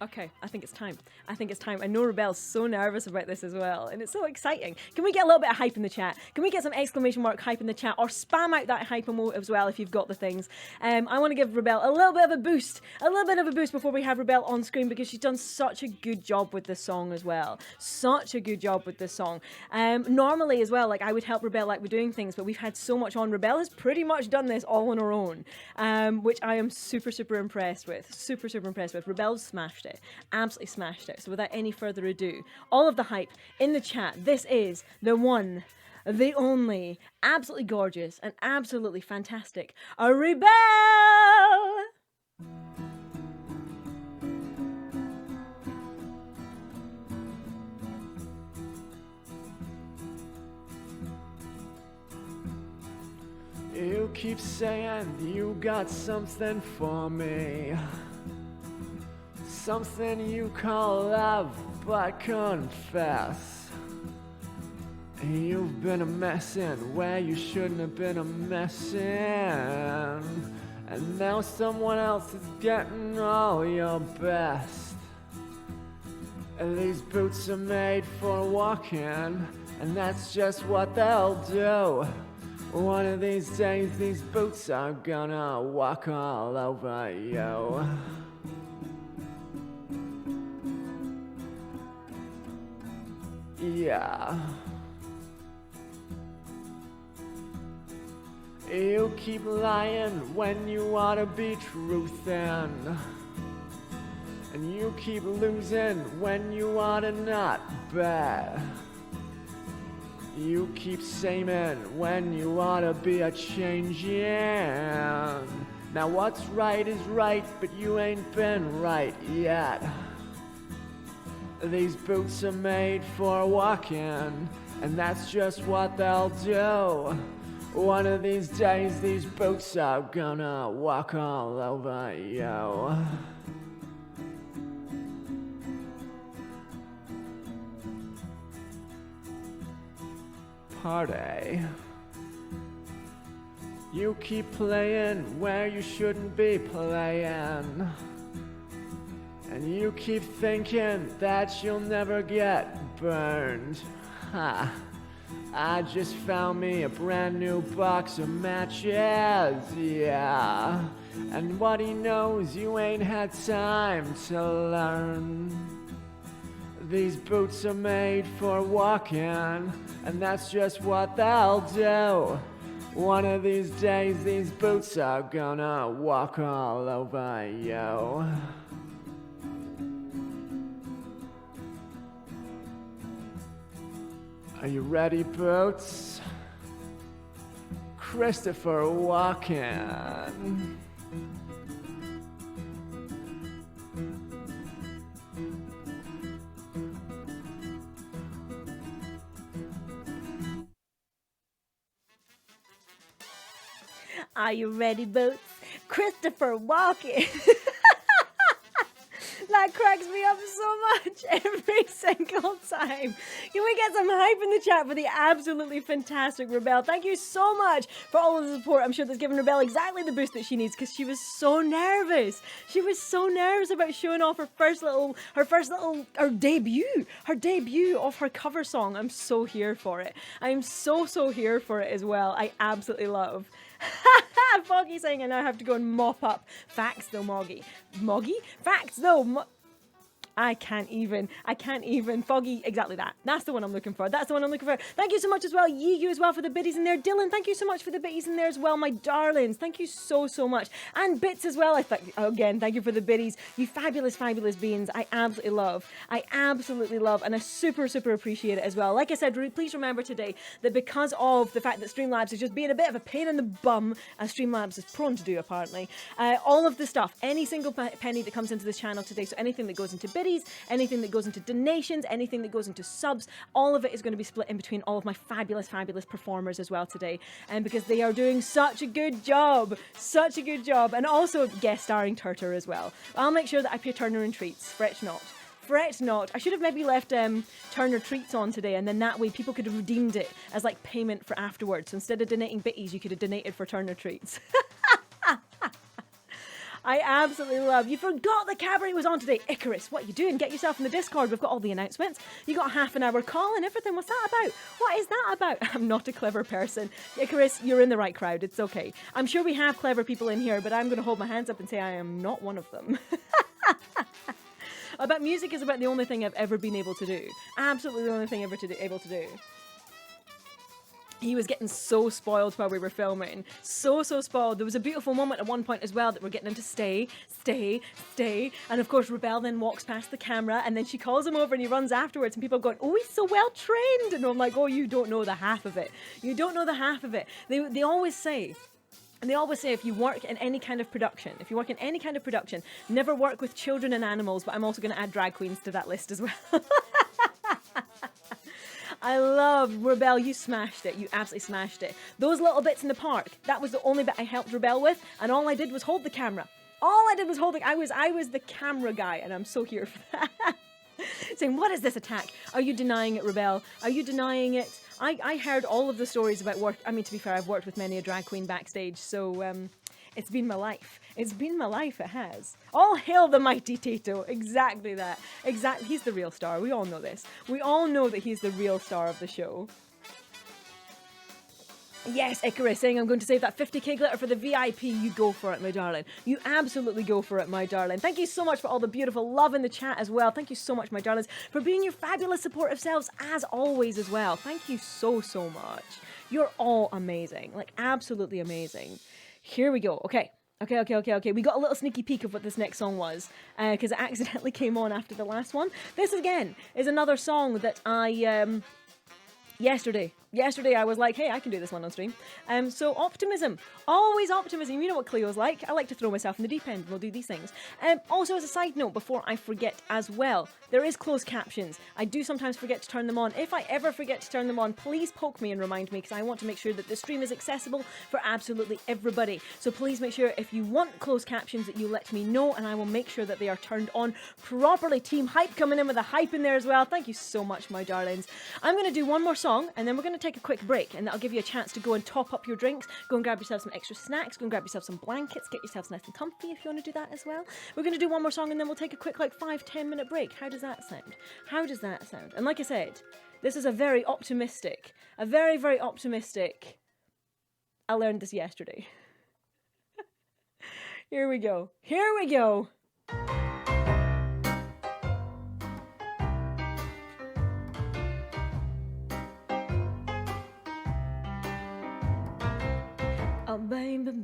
Okay, I think it's time. I know Rhiebelle's so nervous about this as well, and it's so exciting. Can we get a little bit of hype in the chat? Can we get some exclamation mark hype in the chat, or spam out that hype emote as well if you've got the things? I want to give Rhiebelle a little bit of a boost before we have Rhiebelle on screen, because she's done such a good job with this song as well. Normally as well, like I would help Rhiebelle like we're doing things, but we've had so much on. Rhiebelle has pretty much done this all on her own, which I am super, super impressed with. Rhiebelle's smashed it. Absolutely smashed it. So without any further ado, all of the hype in the chat. This is the one, the only, absolutely gorgeous and absolutely fantastic Rhiebelle! You keep saying you got something for me, something you call love, but confess you've been a messin' where you shouldn't have been a messin', and now someone else is getting all your best. These boots are made for walking, and that's just what they'll do. One of these days, these boots are gonna walk all over you. Yeah. You keep lying when you ought to be truthin'. And you keep losing when you ought to not bet. You keep saying when you ought to be a changing. Now what's right is right, but you ain't been right yet. These boots are made for walking, and that's just what they'll do. One of these days, these boots are gonna walk all over you. Party. You keep playing where you shouldn't be playing. And you keep thinking that you'll never get burned. Ha. I just found me a brand new box of matches, yeah. And what he knows, you ain't had time to learn. These boots are made for walking, and that's just what they'll do. One of these days, these boots are gonna walk all over you. Are you ready, Boots? Christopher Walken. Are you ready, Boots? Christopher Walken. That cracks me up so much every single time. Can we get some hype in the chat for the absolutely fantastic Rhiebelle? Thank you so much for all of the support. I'm sure that's given Rhiebelle exactly the boost that she needs, because she was so nervous. She was so nervous about showing off her debut of her cover song. I'm so here for it. I'm so here for it as well. I absolutely love. Foggy saying I now have to go and mop up. Facts though, Moggy. Facts though. I can't even. Foggy, exactly that. That's the one I'm looking for. Thank you so much as well, you as well, for the biddies in there. Dylan, thank you so much for the biddies in there as well, my darlings. Thank you so much. And Bits as well. Again, thank you for the biddies. You fabulous beings. I absolutely love. And I super appreciate it as well. Like I said, please remember today that because of the fact that Streamlabs is just being a bit of a pain in the bum, as Streamlabs is prone to do apparently, all of the stuff, any single penny that comes into this channel today, so anything that goes into biddies, anything that goes into donations, anything that goes into subs, all of it is going to be split in between all of my fabulous performers as well today, and because they are doing such a good job, and also guest starring Turter as well. I'll make sure that I pay Turner in treats. Fret not. I should have maybe left Turner treats on today, and then that way people could have redeemed it as like payment for afterwards. So instead of donating bitties, you could have donated for Turner treats. I absolutely love. You forgot the cabaret was on today. Icarus, what are you doing? Get yourself in the Discord. We've got all the announcements. You got a half an hour call and everything. What's that about? What is that about? I'm not a clever person. Icarus, you're in the right crowd. It's okay. I'm sure we have clever people in here, but I'm going to hold my hands up and say I am not one of them. About music is about the only thing I've ever been able to do. Absolutely the only thing able to do. He was getting so spoiled while we were filming. So spoiled. There was a beautiful moment at one point as well that we're getting him to stay. And of course, Rhiebelle then walks past the camera and then she calls him over and he runs afterwards and people are going, oh, he's so well trained. And I'm like, oh, you don't know the half of it. They always say, if you work in any kind of production, never work with children and animals, but I'm also going to add drag queens to that list as well. I love Rhiebelle. You smashed it. You absolutely smashed it. Those little bits in the park, that was the only bit I helped Rhiebelle with, and all I did was hold the camera. I was the camera guy, and I'm so here for that. Saying, what is this attack? Are you denying it, Rhiebelle? Are you denying it? I heard all of the stories about work. I mean, to be fair, I've worked with many a drag queen backstage, so It's been my life. It's been my life, it has. All hail the mighty Tato. Exactly that. Exactly. He's the real star. We all know this. We all know that he's the real star of the show. Yes, Icarus saying I'm going to save that 50k glitter for the VIP. You go for it, my darling. You absolutely go for it, my darling. Thank you so much for all the beautiful love in the chat as well. Thank you so much, my darlings, for being your fabulous supportive selves as always as well. Thank you so, so much. You're all amazing. Like, absolutely amazing. Here we go. Okay. We got a little sneaky peek of what this next song was, because it accidentally came on after the last one. This, again, is another song that I, Yesterday I was like, hey, I can do this one on stream. So optimism, always optimism. You know what Cleo's like. I like to throw myself in the deep end and we'll do these things. Also, as a side note, before I forget as well, there is closed captions. I do sometimes forget to turn them on. If I ever forget to turn them on, please poke me and remind me, because I want to make sure that the stream is accessible for absolutely everybody. So please make sure if you want closed captions that you let me know, and I will make sure that they are turned on properly. Team Hype coming in with a hype in there as well. Thank you so much, my darlings. I'm going to do one more song and then we're going to take a quick break, and that'll give you a chance to go and top up your drinks, go and grab yourself some extra snacks, go and grab yourself some blankets, get yourselves nice and comfy if you want to do that as well. We're going to do one more song and then we'll take a quick 5-10 minute break. How does that sound? How does that sound? And like I said, this is a very, very optimistic, I learned this yesterday. Here we go. Oh,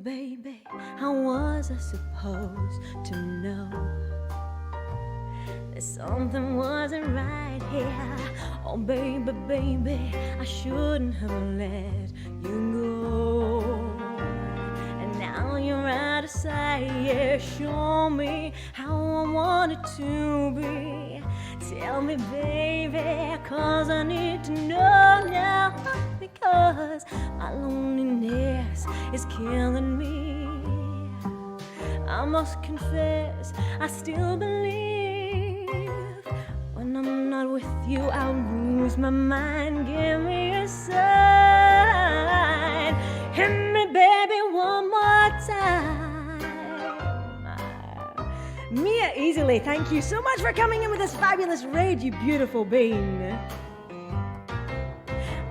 baby, how was I supposed to know that something wasn't right here? Oh, baby, I shouldn't have let you go. And now you're out of sight, yeah, show me how I want it to be. Tell me, baby, 'cause I need to know now, because my loneliness is killing me. I must confess, I still believe when I'm not with you, I'll lose my mind. Give me a sign, hit me, baby, one more time. Mia Easily, thank you so much for coming in with this fabulous raid, you beautiful bean.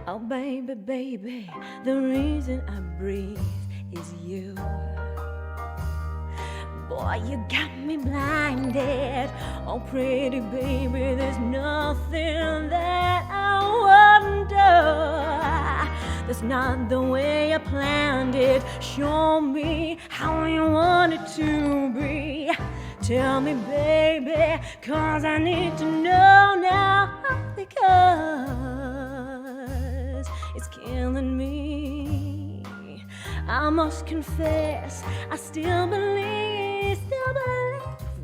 Oh, baby, the reason I breathe is you. Boy, you got me blinded. Oh, pretty baby, there's nothing that I wouldn't do. That's not the way I planned it. Show me how you want it to be. Tell me, baby, 'cause I need to know now, because it's killing me. I must confess, I still believe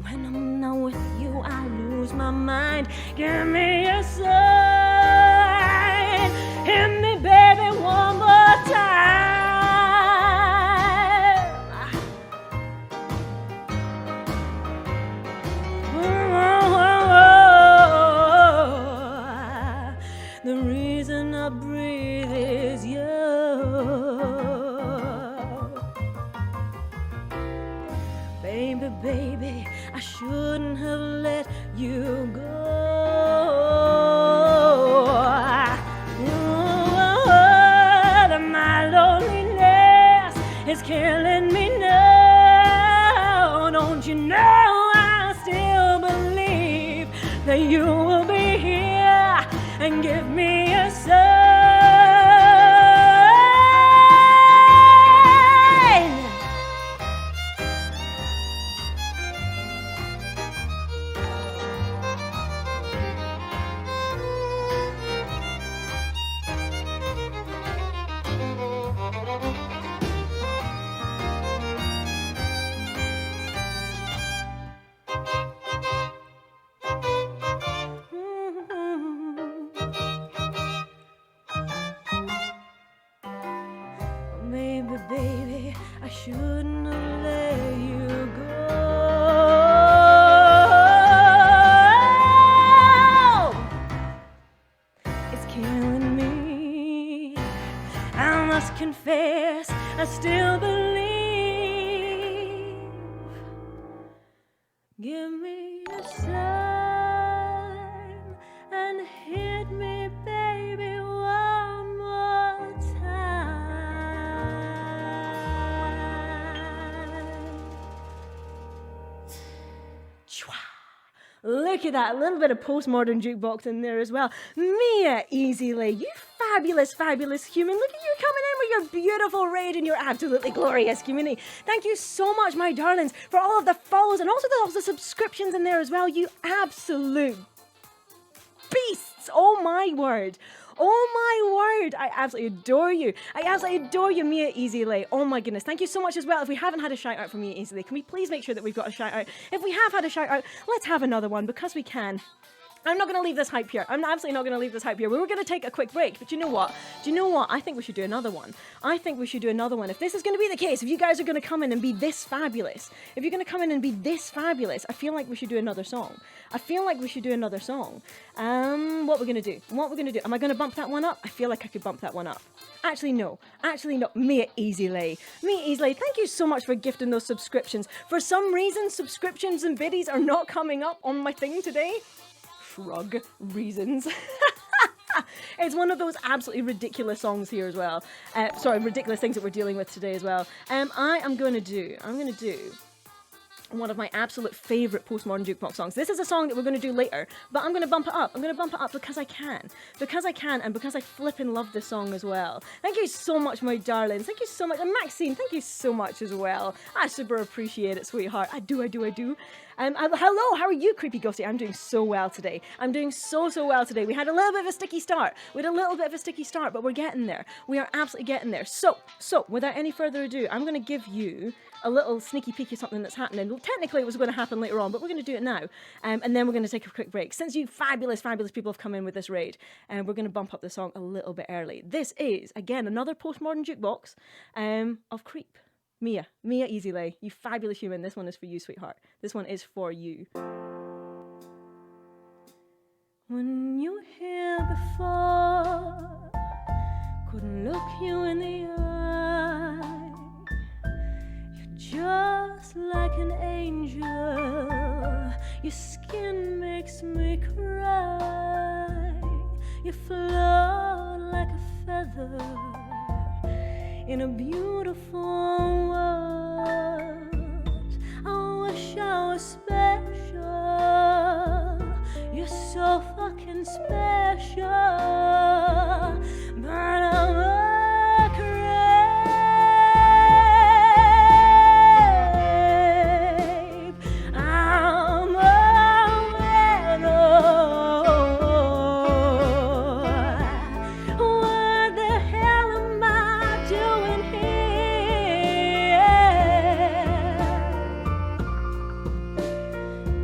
when I'm not with you, I lose my mind. Give me a sign, hit me, baby, one more time. The reason I breathe is you. Baby, I shouldn't have let you go. My loneliness is killing me now. Don't you know I still believe that you will be here and give me a sign. Baby, I shouldn't have let you go. It's killing me. I must confess, I still believe Look at that, a little bit of postmodern jukebox in there as well. Mia Easily, you fabulous, fabulous human. Look at you coming in with your beautiful raid and your absolutely glorious community. Thank you so much, my darlings, for all of the follows and also all the subscriptions in there as well. You absolute beasts. Oh my word. Oh my word, I absolutely adore you. I absolutely adore you, Mia Easily. Oh my goodness, thank you so much as well. If we haven't had a shout out from Mia Easily, can we please make sure that we've got a shout out? If we have had a shout out, let's have another one because we can. I'm not going to leave this hype here. I'm absolutely not going to leave this hype here. We were going to take a quick break, but you know what? Do you know what? I think we should do another one. I think we should do another one. If this is going to be the case, if you guys are going to come in and be this fabulous, if you're going to come in and be this fabulous, I feel like we should do another song. I feel like we should do another song. What we're going to do? What we're going to do? Am I going to bump that one up? I feel like I could bump that one up. Actually, no. Actually, no. Mia Easily. Mia Easily, thank you so much for gifting those subscriptions. For some reason, subscriptions and biddies are not coming up on my thing today. Shrug reasons. It's one of those absolutely ridiculous songs here as well. Ridiculous things that we're dealing with today as well. I'm going to do one of my absolute favourite postmodern jukebox songs. This is a song that we're going to do later, but I'm going to bump it up. I'm going to bump it up because I can. Because I can, and because I flippin' love this song as well. Thank you so much, my darlings. Thank you so much. And Maxine, thank you so much as well. I super appreciate it, sweetheart. I do. Hello, how are you, Creepy Ghosty? I'm doing so well today. I'm doing so well today. We had a little bit of a sticky start. But we're getting there. We are absolutely getting there. So, without any further ado, I'm going to give you a little sneaky peek of something that's happening. Well, technically it was going to happen later on, but we're going to do it now. And then we're going to take a quick break. Since you fabulous, fabulous people have come in with this raid, we're going to bump up the song a little bit early. This is, again, another postmodern jukebox of Creep. Mia Easily, you fabulous human. This one is for you, sweetheart. This one is for you. When you were here before, couldn't look you in the eye. You're just like an angel. Your skin makes me cry. You float like a feather in a beautiful world. I wish I was special. You're so fucking special. But I'm a creep. I'm a widow. What the hell am I doing here?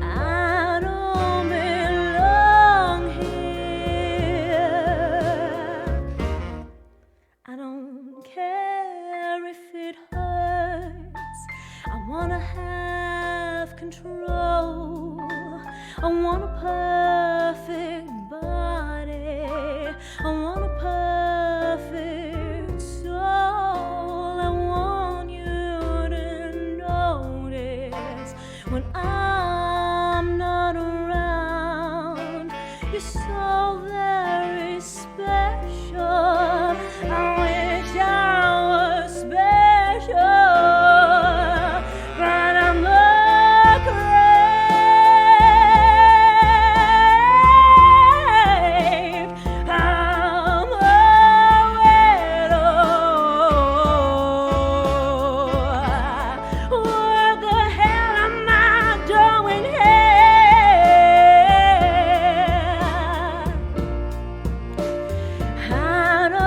I don't belong here. I don't care if it hurts. I wanna have control. I want a perfect body. I want a perfect soul. I want you to notice when I'm not around. You're so very special. I wish I was special, but I'm a creep. I'm a widow. What the hell am I doing here? I don't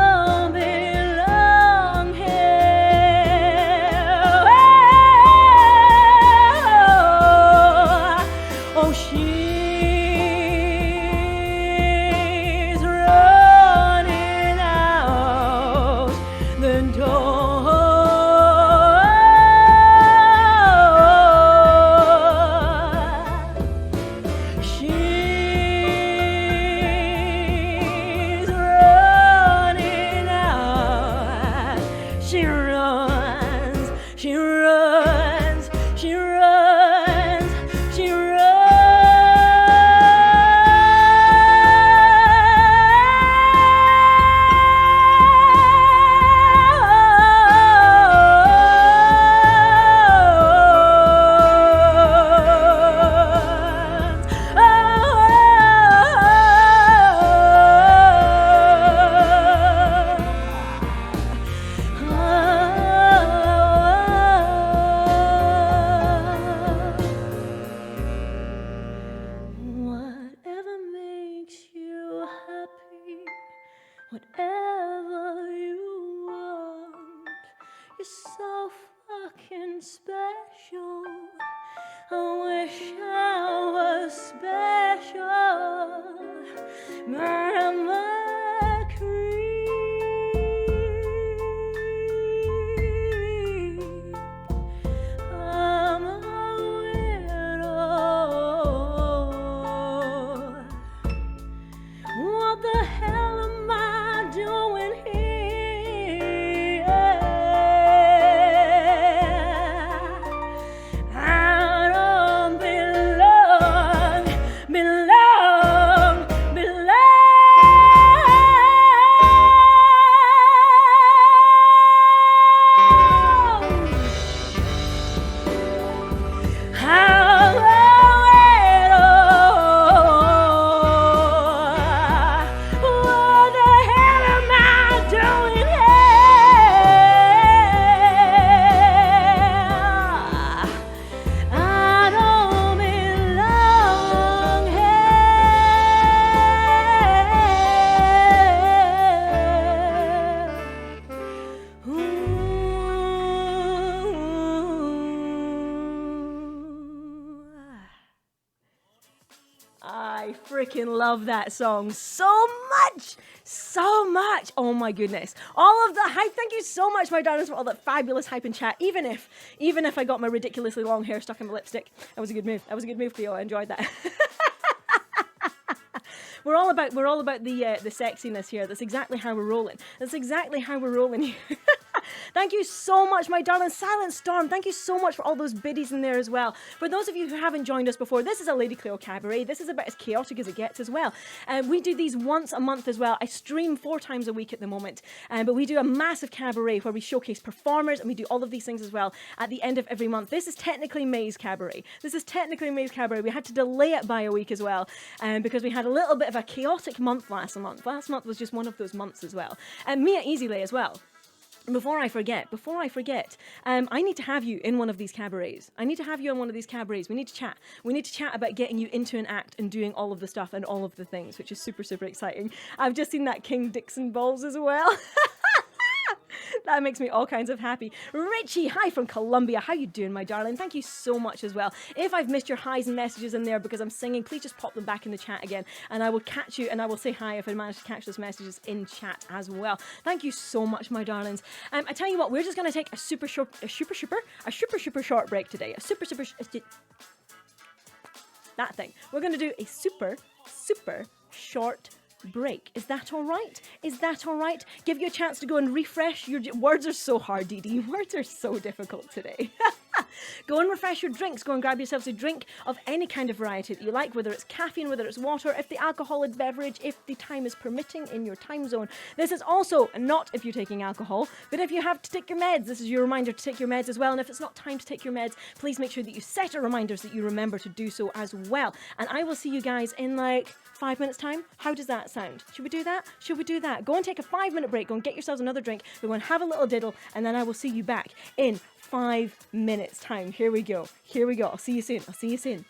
so fucking special. I wish I was special, but I'm a creep. I'm a widow. What the hell am I doing here? I don't belong. I'm a widow. What the hell am I doing here? I don't belong here. I freaking love that song so much. So much. Oh my goodness. All of the hype. Thank you so much, my darlings, for all that fabulous hype in chat. Even if I got my ridiculously long hair stuck in my lipstick. That was a good move. That was a good move, Cleo. I enjoyed that. We're all about the sexiness here. That's exactly how we're rolling. That's exactly how we're rolling here. Thank you so much, my darling Silent Storm. Thank you so much for all those biddies in there as well. For those of you who haven't joined us before, this is a Lady Cleo Cabaret. This is about as chaotic as it gets as well. We do these once a month as well. I stream 4 times a week at the moment. But we do a massive cabaret where we showcase performers and we do all of these things as well at the end of every month. This is technically May's Cabaret. We had to delay it by a week as well because we had a little bit of a chaotic month last month. Last month was just one of those months as well. And Mia Easylay as well. Before I forget, I need to have you in one of these cabarets. We need to chat. We need to chat about getting you into an act and doing all of the stuff and all of the things, which is super, super exciting. I've just seen that King Dixon balls as well. That makes me all kinds of happy. Richie, hi from Colombia. How you doing, my darling? Thank you so much as well. If I've missed your highs and messages in there because I'm singing, please just pop them back in the chat again and I will catch you and I will say hi if I manage to catch those messages in chat as well. Thank you so much, my darlings. I tell you what, we're just going to take a super short break today. That thing. We're going to do a super short break. Is that all right? Give you a chance to go and refresh your words are so hard, Dee Dee. Words are so difficult today. Go and refresh your drinks. Go and grab yourselves a drink of any kind of variety that you like, whether it's caffeine, whether it's water, if the alcoholic beverage, if the time is permitting in your time zone. This is also not if you're taking alcohol, but if you have to take your meds, this is your reminder to take your meds as well. And if it's not time to take your meds, please make sure that you set a reminder so that you remember to do so as well. And I will see you guys in like 5 minutes time. How does that sound? Should we do that? Go and take a 5-minute break. Go and get yourselves another drink. We're going to have a little diddle and then I will see you back in 5 minutes time. Here we go. I'll see you soon.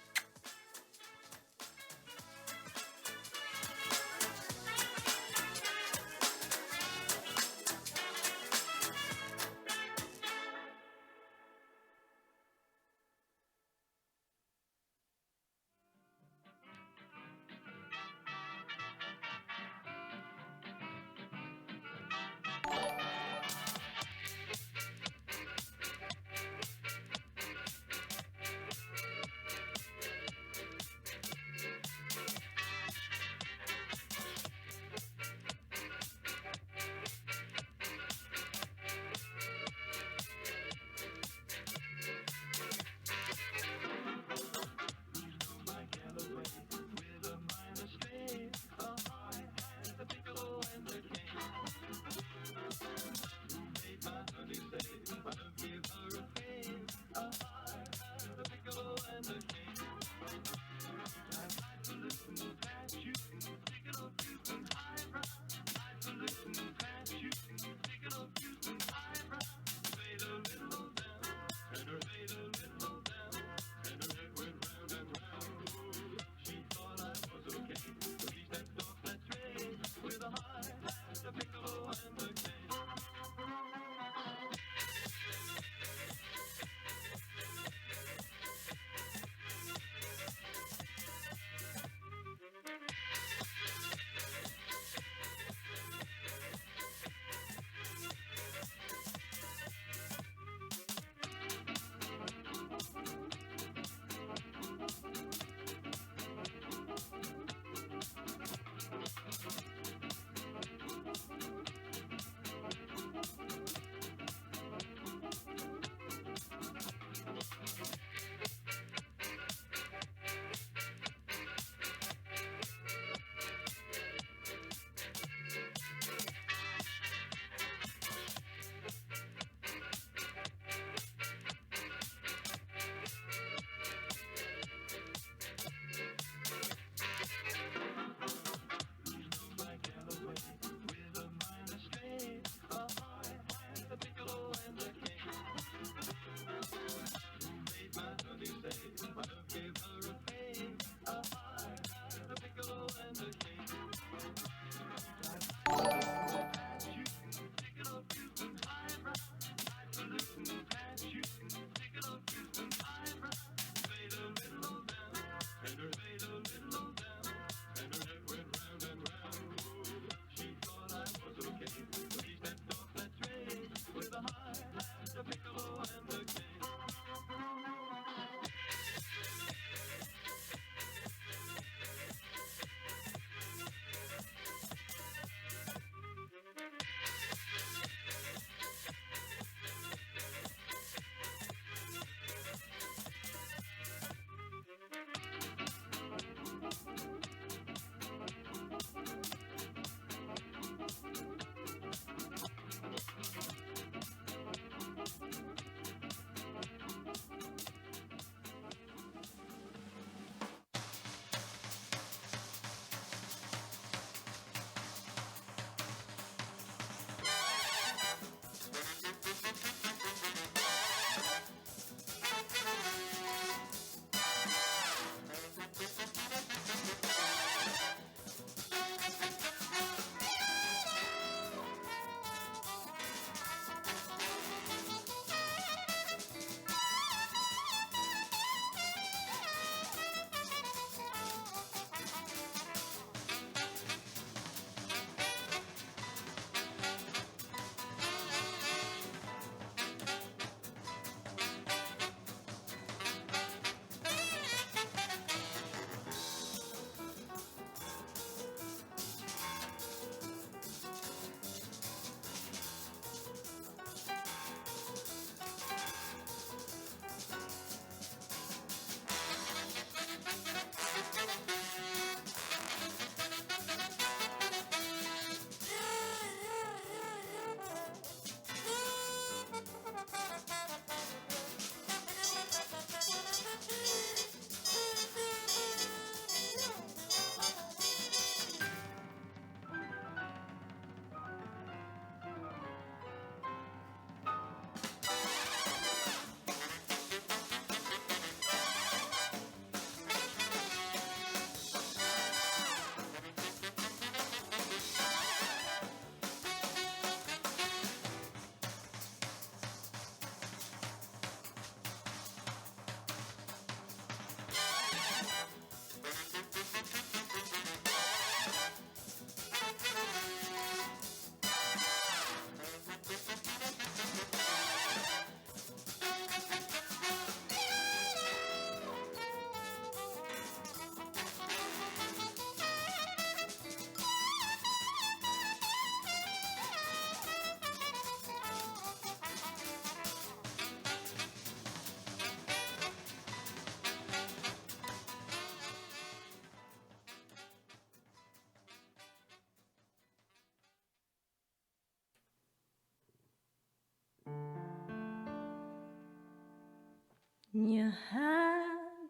You had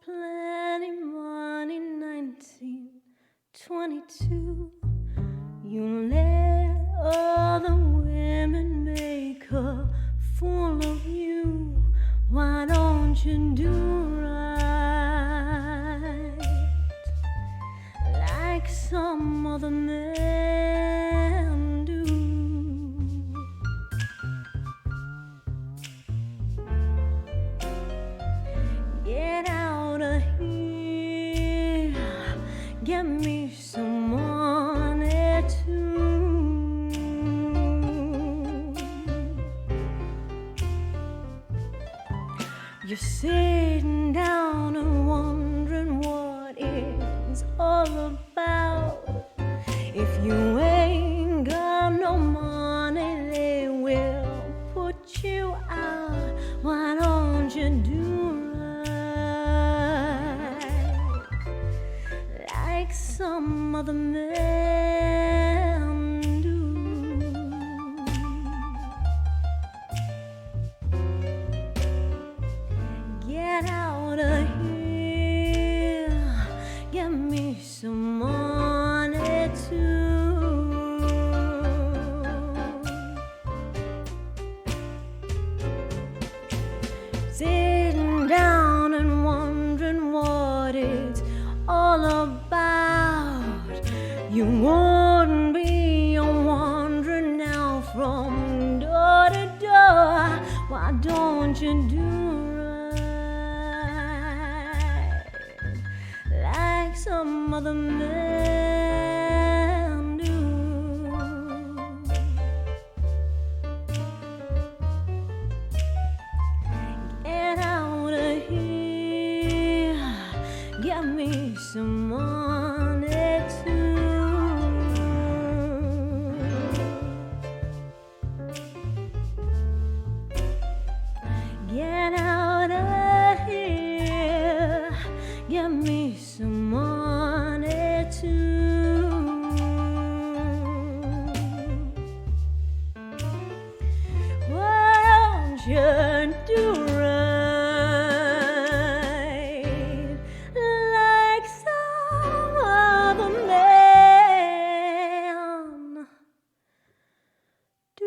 plenty money, 1922. You let other women make a fool of you. Why don't you do right like some other men do? Get out of here, get me some money too. You're sitting down and wondering what it's all about. If you ain't got no money, they will put you out. Why don't you do like some other men do? Get out of here, get me some money too. Sitting down and wondering what it's all about. You wouldn't be a wanderer now from door to door. Why don't you do right like some other men do? Get out of here, get me some money too. Get out of here, get me some money too. Won't you do right like some other man do?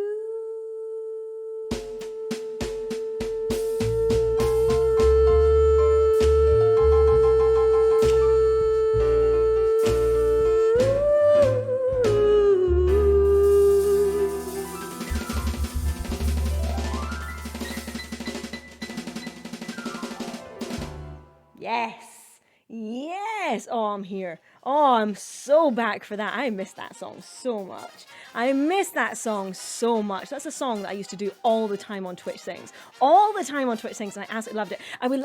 Yes. Yes. Oh, I'm here. Oh, I'm so back for that. I miss that song so much. I miss that song so much. That's a song that I used to do all the time on Twitch Sings. All the time on Twitch Sings, and I absolutely loved it. Are we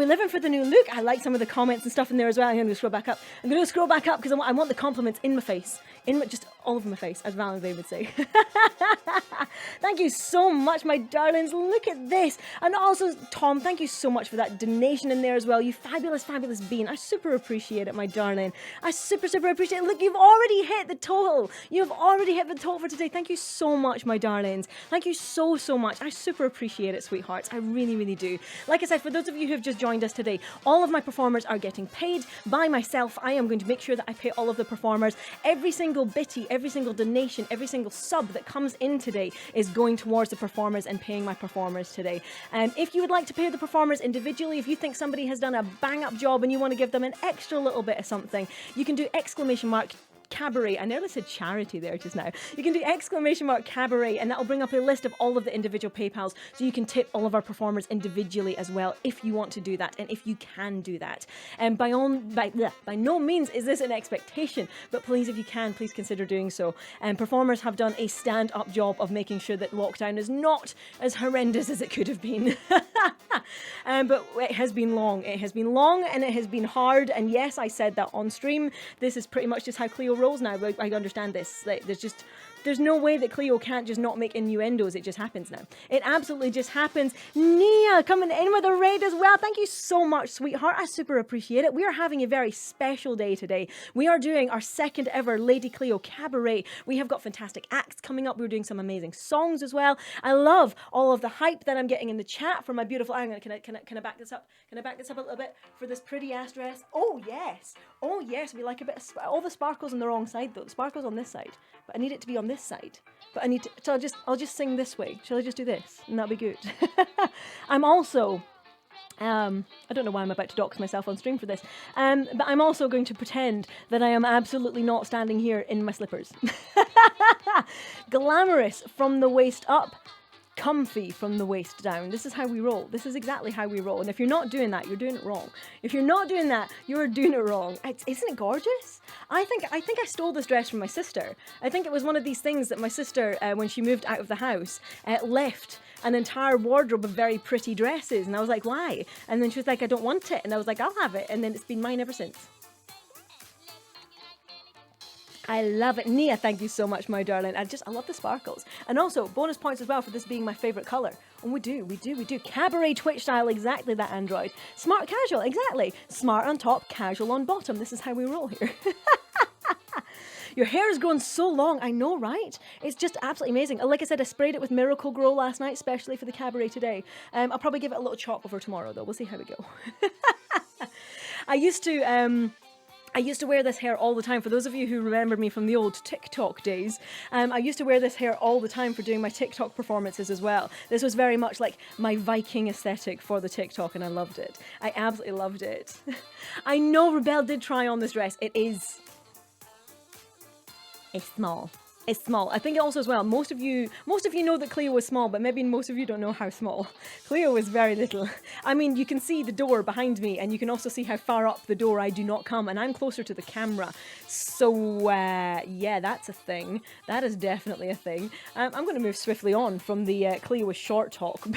living for the new look? I like some of the comments and stuff in there as well. I'm going to scroll back up. I'm going to scroll back up because I want the compliments in my face. Just all over my face, as Valentine would say. Thank you so much, my darlings. Look at this. And also, Tom, thank you so much for that donation in there as well. You fabulous, fabulous bean. I super appreciate it, my darling. I super, super appreciate it. Look, you've already hit the total. You've already hit the total for today. Thank you so much, my darlings. Thank you so, so much. I super appreciate it, sweethearts. I really, really do. Like I said, for those of you who have just joined us today, all of my performers are getting paid by myself. I am going to make sure that I pay all of the performers. Every single bitty, every single donation, every single sub that comes in today is going towards the performers and paying my performers today. If you would like to pay the performers individually, if you think somebody has done a bang-up job and you want to give them an extra little bit of something, you can do ! Cabaret. I nearly said charity there just now. You can do ! Cabaret, and that will bring up a list of all of the individual PayPals, so you can tip all of our performers individually as well if you want to do that and if you can do that. And by no means is this an expectation, but please, if you can, please consider doing so. And performers have done a stand-up job of making sure that lockdown is not as horrendous as it could have been. But it has been long. It has been long and it has been hard. And yes, I said that on stream. This is pretty much just how Cleo rolls now. I understand this. Like, there's no way that Cleo can't just not make innuendos. It just happens now. It absolutely just happens. Nia coming in with a raid as well. Thank you so much, sweetheart. I super appreciate it. We are having a very special day today. We are doing our second ever Lady Cleo Cabaret. We have got fantastic acts coming up. We're doing some amazing songs as well. I love all of the hype that I'm getting in the chat from my beautiful beautiful. Hang on, can I back this up? Can I back this up a little bit for this pretty ass dress? Oh yes, we like a bit of all the sparkles on the wrong side though. The sparkles on this side, but I need it to be on this side. But I need to. So I'll just sing this way. Shall I just do this? And that'll be good. I'm also. I don't know why I'm about to dox myself on stream for this, but I'm also going to pretend that I am absolutely not standing here in my slippers. Glamorous from the waist up, comfy from the waist down. This is how we roll. This is exactly how we roll. And if you're not doing that, you're doing it wrong. If you're not doing that, you're doing it wrong. Isn't it gorgeous? I think I stole this dress from my sister. I think it was one of these things that my sister, when she moved out of the house, left an entire wardrobe of very pretty dresses. And I was like, why? And then she was like, I don't want it. And I was like, I'll have it. And then it's been mine ever since. I love it. Nia, thank you so much, my darling. I love the sparkles. And also, bonus points as well for this being my favourite colour. And we do. Cabaret Twitch style, exactly that, Android. Smart casual, exactly. Smart on top, casual on bottom. This is how we roll here. Your hair is growing so long. I know, right? It's just absolutely amazing. Like I said, I sprayed it with Miracle Grow last night, especially for the cabaret today. I'll probably give it a little chop over tomorrow, though. We'll see how we go. I used to wear this hair all the time. For those of you who remember me from the old TikTok days, I used to wear this hair all the time for doing my TikTok performances as well. This was very much like my Viking aesthetic for the TikTok, and I loved it. I absolutely loved it. I know Rhiebelle did try on this dress. It's small. It's small. I think also as well, most of you know that Cleo was small, but maybe most of you don't know how small. Cleo is very little. I mean, you can see the door behind me, and you can also see how far up the door I do not come, and I'm closer to the camera. So, yeah, that's a thing. That is definitely a thing. I'm going to move swiftly on from the Cleo is short talk.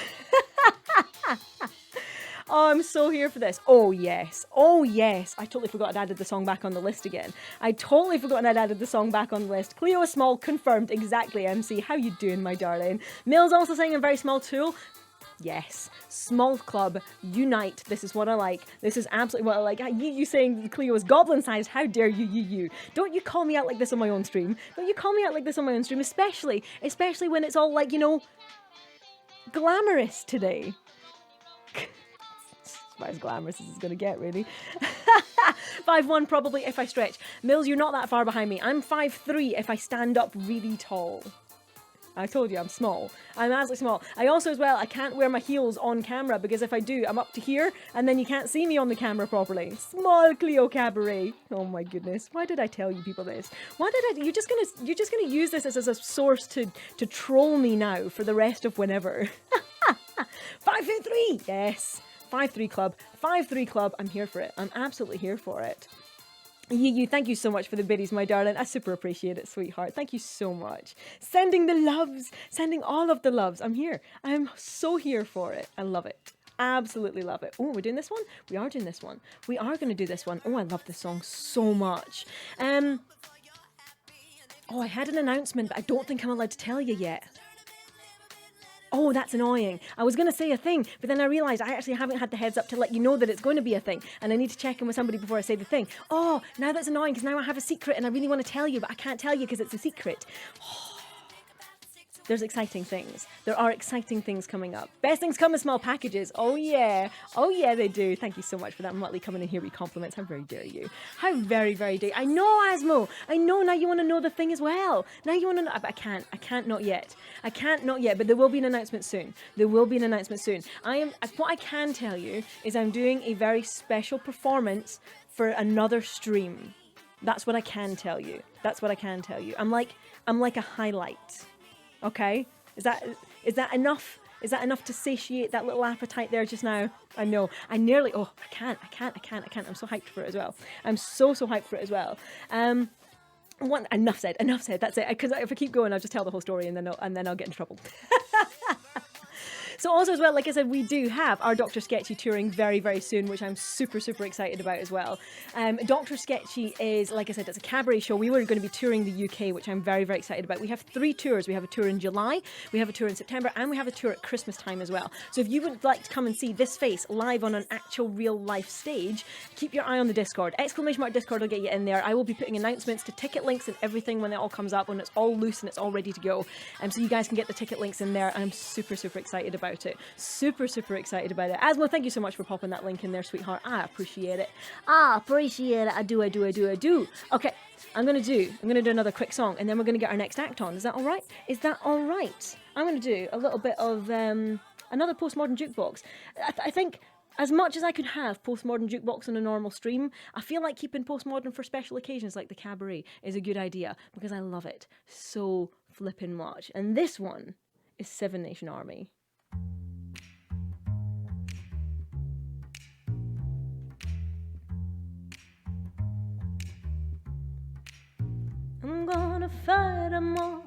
Oh, I'm so here for this. Oh, yes. I totally forgot I'd added the song back on the list again. Cleo is small, confirmed. Exactly, MC. How you doing, my darling? Mill's also saying I'm very small too. Yes. Small club, unite. This is what I like. This is absolutely what I like. You saying Cleo is goblin sized. How dare you. Don't you call me out like this on my own stream. Especially when it's all like, glamorous today. About as glamorous as it's going to get, really. 5'1" probably if I stretch. Mills, you're not that far behind me. I'm 5'3" if I stand up really tall. I told you I'm small. I'm absolutely small. I also as well, I can't wear my heels on camera because if I do, I'm up to here and then you can't see me on the camera properly. Small Cleo Cabaret. Oh my goodness. Why did I tell you people this? You're just gonna use this as a source to troll me now for the rest of whenever. 5'3". Yes. 5'3" club. I'm here for it. I'm absolutely here for it. You, thank you so much for the biddies, my darling. I super appreciate it, sweetheart. Thank you so much. Sending the loves. Sending all of the loves. I'm here. I'm so here for it. I love it. Absolutely love it. Oh, we're doing this one? We are doing this one. We are going to do this one. Oh, I love this song so much. I had an announcement, but I don't think I'm allowed to tell you yet. Oh, that's annoying. I was going to say a thing, but then I realised I actually haven't had the heads up to let you know that it's going to be a thing, and I need to check in with somebody before I say the thing. Oh, now that's annoying, because now I have a secret, and I really want to tell you, but I can't tell you because it's a secret. There's exciting things. There are exciting things coming up. Best things come in small packages. Oh yeah, they do. Thank you so much for that, Muttley, coming in here with compliments. How very dare you? How very, very dare you? I know, Asmo. I know, now you want to know the thing as well. Now you want to know, but I can't not yet. But there will be an announcement soon. What I can tell you is I'm doing a very special performance for another stream. That's what I can tell you. I'm like a highlight. Okay, is that enough? Is that enough to satiate that little appetite there just now? I know. I can't. I'm so hyped for it as well. I'm so hyped for it as well. Enough said. That's it. Because if I keep going, I'll just tell the whole story and then I'll get in trouble. So also as well, like I said, we do have our Dr. Sketchy touring very, very soon, which I'm super excited about as well. Dr. Sketchy is, like I said, it's a cabaret show. We were going to be touring the UK, which I'm very, very excited about. We have 3 tours. We have a tour in July, we have a tour in September, and we have a tour at Christmas time as well. So if you would like to come and see this face live on an actual real life stage, keep your eye on the Discord. !mark Discord will get you in there. I will be putting announcements to ticket links and everything when it all comes up, when it's all loose and it's all ready to go. So you guys can get the ticket links in there, and I'm super excited about about it. Super, super excited about it. Asmo, thank you so much for popping that link in there, sweetheart. I appreciate it. I do. Okay, I'm gonna do another quick song, and then we're gonna get our next act on. Is that all right? I'm gonna do a little bit of another postmodern jukebox. I think, as much as I could have postmodern jukebox on a normal stream, I feel like keeping postmodern for special occasions like the cabaret is a good idea, because I love it so flippin' much. And this one is Seven Nation Army. I'm gonna fight 'em off.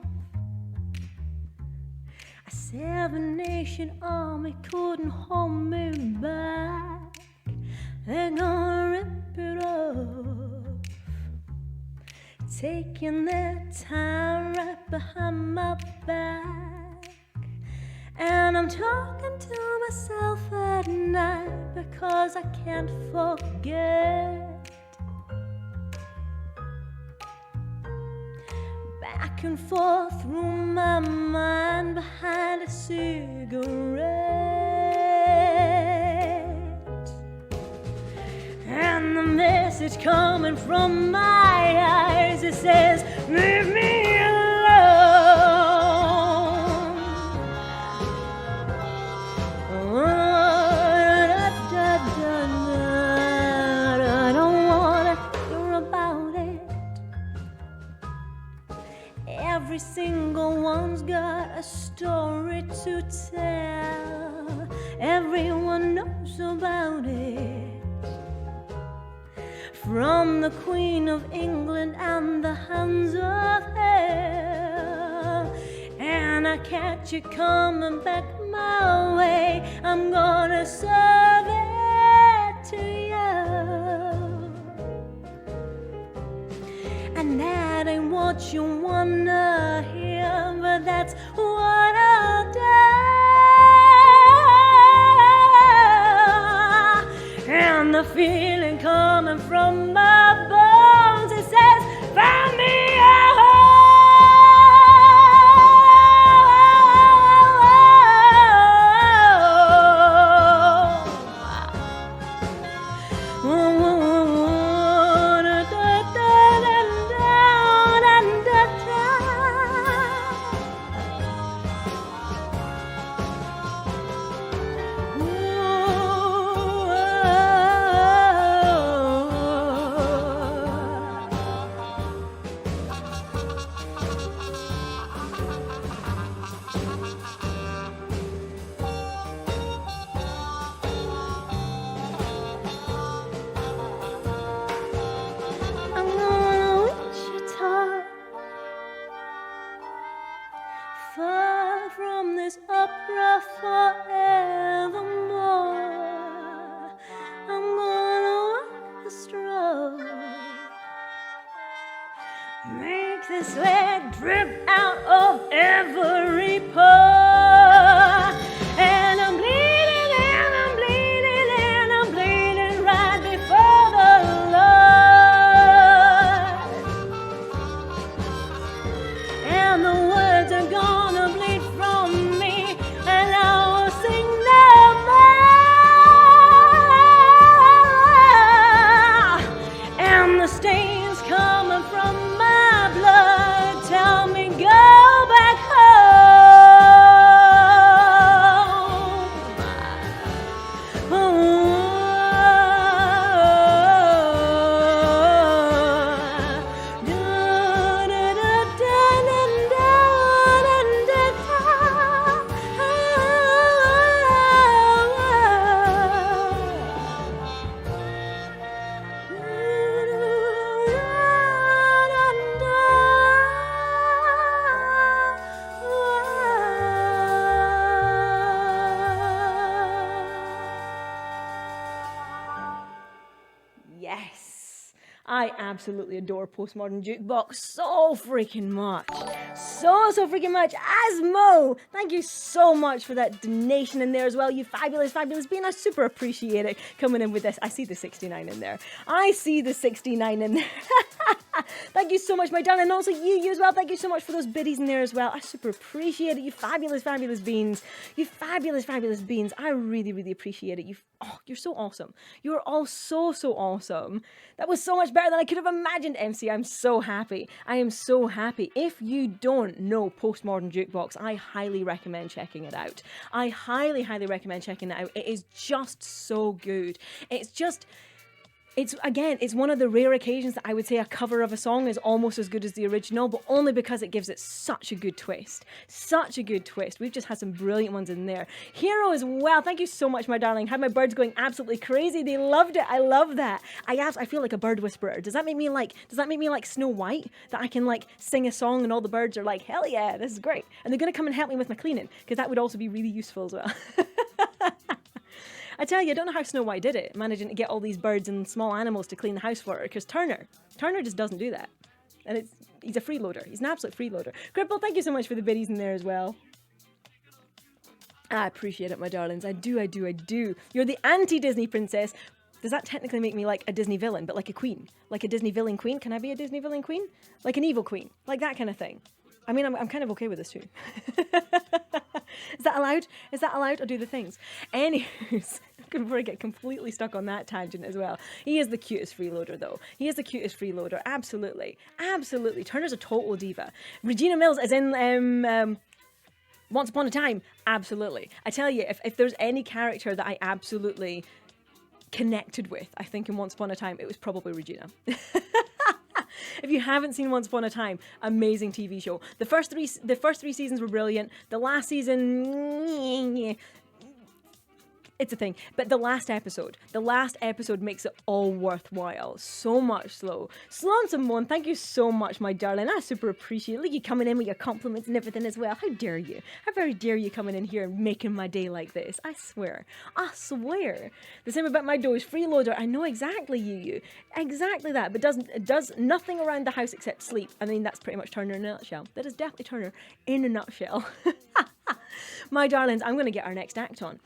A seven-nation army couldn't hold me back. They're gonna rip it off, taking their time right behind my back. And I'm talking to myself at night because I can't forget. Back and forth through my mind behind a cigarette. And the message coming from my eyes, it says, leave me alone. I don't wanna hear about it. Every single one's got a story to tell. Everyone knows about it. From the Queen of England and the Hounds of Hell. And I catch you coming back my way, I'm gonna serve it to you. And that ain't what you wanna hear, but that's what I'll do. And the feeling coming from my bones, it says, find me a home. Far from this opera forevermore, I'm gonna walk the stroke, make the sweat drip out of every pore, and I'm bleeding and I'm bleeding and I'm bleeding right before the Lord, and the words are gonna bleed from me, and I will sing no more. And the stains coming from my blood tell me go back home. Yes, I absolutely adore postmodern jukebox so freaking much. so freaking much. Asmo, thank you so much for that donation in there as well. You fabulous being. I super appreciate it coming in with this. I see the 69 in there. I see the 69 in there. Thank you so much, my darling. And also you as well. Thank you so much for those biddies in there as well. I super appreciate it. You fabulous beans. You fabulous beans. I really appreciate it. You're so awesome. You're all so awesome. That was so much better than I could have imagined, MC. I'm so happy. I am so happy. If you don't know Postmodern Jukebox, I highly recommend checking it out. I highly recommend checking it out. It is just so good. It's one of the rare occasions that I would say a cover of a song is almost as good as the original, but only because it gives it such a good twist. Such a good twist. We've just had some brilliant ones in there. Hero as well. Thank you so much, my darling. Had my birds going absolutely crazy. They loved it. I love that. I feel like a bird whisperer. Does that make me like Snow White? That I can like sing a song and all the birds are like, hell yeah, this is great. And they're going to come and help me with my cleaning, because that would also be really useful as well. I tell you, I don't know how Snow White did it, managing to get all these birds and small animals to clean the house for her, because Turner just doesn't do that. And he's a freeloader. He's an absolute freeloader. Cripple, thank you so much for the biddies in there as well. I appreciate it, my darlings. I do. You're the anti-Disney princess. Does that technically make me like a Disney villain, but like a queen? Like a Disney villain queen? Can I be a Disney villain queen? Like an evil queen? Like that kind of thing. I mean, I'm kind of okay with this too. Is that allowed? I'll do the things. Anyways, before I get completely stuck on that tangent as well. He is the cutest freeloader though. Absolutely. Turner's a total diva. Regina Mills is in Once Upon a Time. Absolutely. I tell you, if there's any character that I absolutely connected with, I think in Once Upon a Time, it was probably Regina. If you haven't seen Once Upon a Time, amazing TV show. The first three seasons were brilliant. The last season, it's a thing. But the last episode makes it all worthwhile. So much Slow and Simone, thank you so much, my darling. I super appreciate it. Look, you coming in with your compliments and everything as well. How dare you? How very dare you coming in here and making my day like this? I swear. The same about my Doge freeloader. I know exactly you. Exactly that. But does nothing around the house except sleep. I mean, that's pretty much Turner in a nutshell. That is definitely Turner in a nutshell. My darlings, I'm going to get our next act on.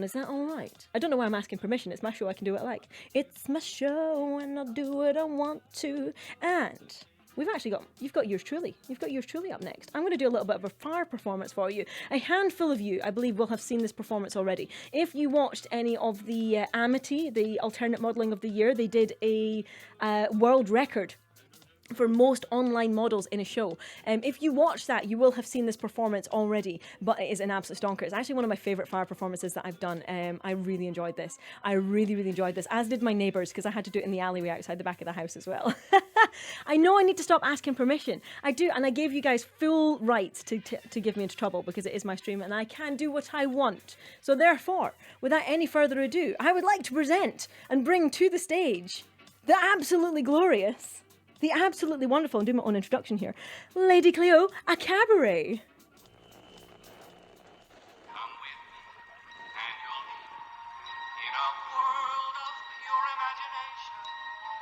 Is that all right? I don't know why I'm asking permission. It's my show. I can do what I like. It's my show and I'll do what I want to. And you've got yours truly. Up next. I'm going to do a little bit of a fire performance for you. A handful of you, I believe, will have seen this performance already. If you watched any of the Amity, the alternate modelling of the year, they did a world record for most online models in a show. If you watch that, you will have seen this performance already, but it is an absolute stonker. It's actually one of my favourite fire performances that I've done. I really enjoyed this. I really enjoyed this, as did my neighbours, because I had to do it in the alleyway outside the back of the house as well. I know I need to stop asking permission. I do, and I gave you guys full rights to give me into trouble, because it is my stream and I can do what I want. So therefore, without any further ado, I would like to present and bring to the stage the absolutely glorious, the absolutely wonderful, and do my own introduction here, Lady Cleo Cabaret. Come with me, and you'll be in a world of pure imagination.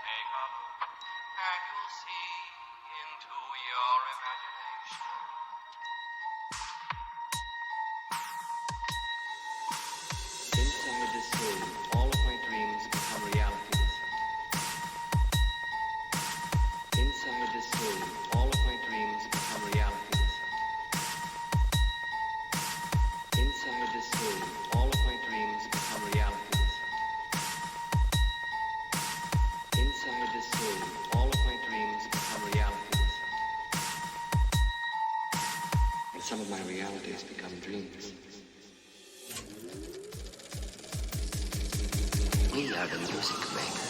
Take a look, and you'll see into your imagination. Inside this room, all of my dreams become realities. Inside this room, all of my dreams become realities. Inside this room, all of my dreams become realities. Inside this room, all of my dreams become realities. And some of my realities become dreams. We are the music makers.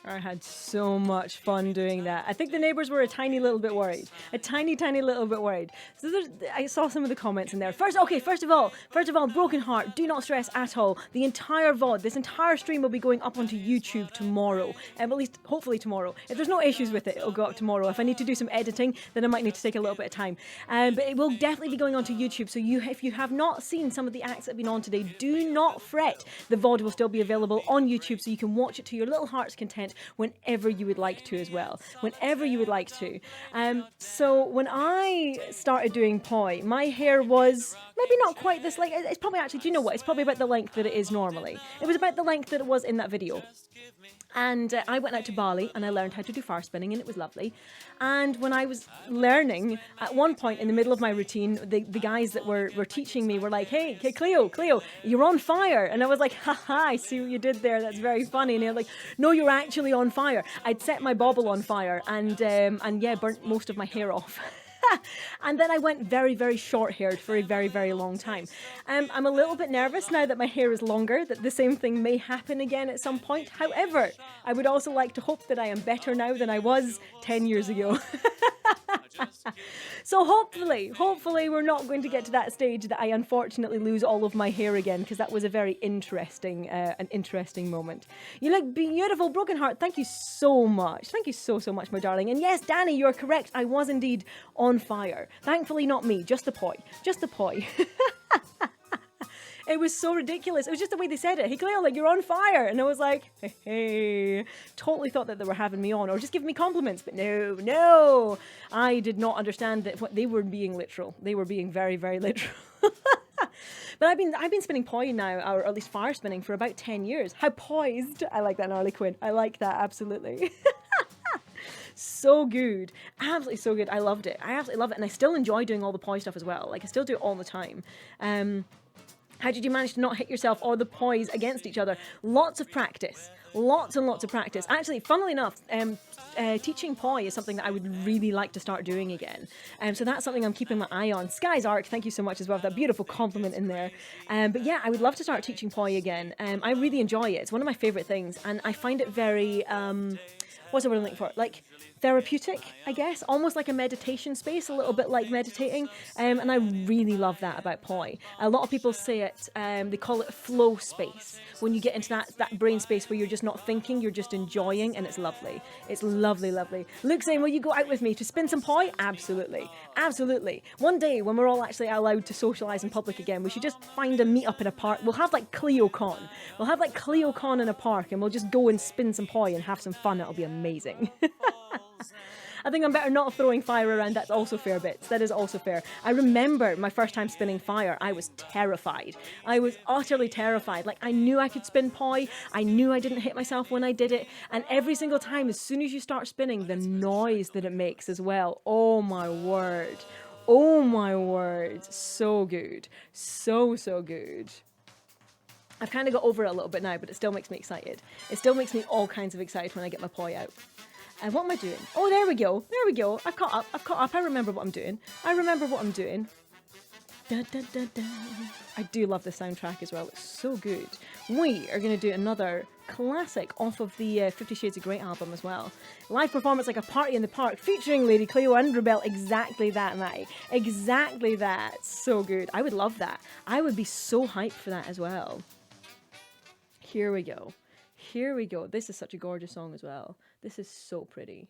I had so much fun doing that. I think the neighbors were a tiny little bit worried. A tiny, tiny little bit worried. So I saw some of the comments in there. First of all, Broken Heart, do not stress at all. The entire VOD, this entire stream will be going up onto YouTube tomorrow. At least, hopefully tomorrow. If there's no issues with it, it'll go up tomorrow. If I need to do some editing, then I might need to take a little bit of time. But it will definitely be going onto YouTube. So if you have not seen some of the acts that have been on today, do not fret. The VOD will still be available on YouTube, so you can watch it to your little heart's content whenever you would like to as well. Whenever you would like to. So when I started doing poi, my hair was maybe not quite this, like, it's probably actually, do you know what? It's probably about the length that it is normally. It was about the length that it was in that video. And I went out to Bali and I learned how to do fire spinning, and it was lovely. And when I was learning, at one point in the middle of my routine, the guys that were teaching me were like, hey, Cleo, you're on fire. And I was like, haha, I see what you did there. That's very funny. And they're like, no, you're actually on fire. I'd set my bobble on fire and yeah, burnt most of my hair off. And then I went very, very short-haired for a very, very long time. I'm a little bit nervous now that my hair is longer, that the same thing may happen again at some point. However, I would also like to hope that I am better now than I was 10 years ago. So hopefully we're not going to get to that stage that I unfortunately lose all of my hair again, because that was a very interesting, an interesting moment. You look beautiful, Broken Heart. Thank you so much. Thank you so much, my darling. And yes, Danny, you're correct. I was indeed on fire. Thankfully, not me, just the poi. Just the poi. It was so ridiculous. It was just the way they said it. Hey, Cleo, like, you're on fire. And I was like, hey. Totally thought that they were having me on or just giving me compliments. But no. I did not understand that they were being literal. They were being very, very literal. But I've been spinning poi now, or at least fire spinning, for about 10 years. How poised. I like that, Gnarly Quinn. I like that, absolutely. So good. Absolutely so good. I loved it. I absolutely love it. And I still enjoy doing all the poi stuff as well. Like, I still do it all the time. How did you manage to not hit yourself or the poise against each other? Lots of practice. Lots and lots of practice. Actually, funnily enough, teaching poi is something that I would really like to start doing again. So that's something I'm keeping my eye on. Sky's Arc, thank you so much as well for that beautiful compliment in there. But yeah, I would love to start teaching poi again. I really enjoy it. It's one of my favourite things. And I find it very... what's the word I'm looking for? Like, therapeutic, I guess. Almost like a meditation space, a little bit like meditating. And I really love that about poi. A lot of people say it, they call it flow space. When you get into that brain space where you're just not thinking, you're just enjoying, and it's lovely. It's lovely, lovely. Luke saying, will you go out with me to spin some poi? Absolutely. Absolutely. One day, when we're all actually allowed to socialise in public again, we should just find a meet-up in a park. We'll have like CleoCon. We'll have like CleoCon in a park, and we'll just go and spin some poi and have some fun. It'll be amazing. I think I'm better not throwing fire around. That's also fair, Bits. That is also fair. I remember my first time spinning fire. I was terrified. I was utterly terrified. Like, I knew I could spin poi. I knew I didn't hit myself when I did it. And every single time, as soon as you start spinning, the noise that it makes as well. Oh my word. Oh my word. So good. So good. I've kind of got over it a little bit now, but it still makes me excited. It still makes me all kinds of excited when I get my poi out. And what am I doing? Oh, there we go. I've caught up. I remember what I'm doing. Da, da, da, da. I do love the soundtrack as well. It's so good. We are going to do another classic off of the 50 Shades of Grey album as well. Live performance like a party in the park featuring Lady Cleo and Rhiebelle. Exactly that, Matty. Exactly that. So good. I would love that. I would be so hyped for that as well. Here we go. This is such a gorgeous song as well. This is so pretty.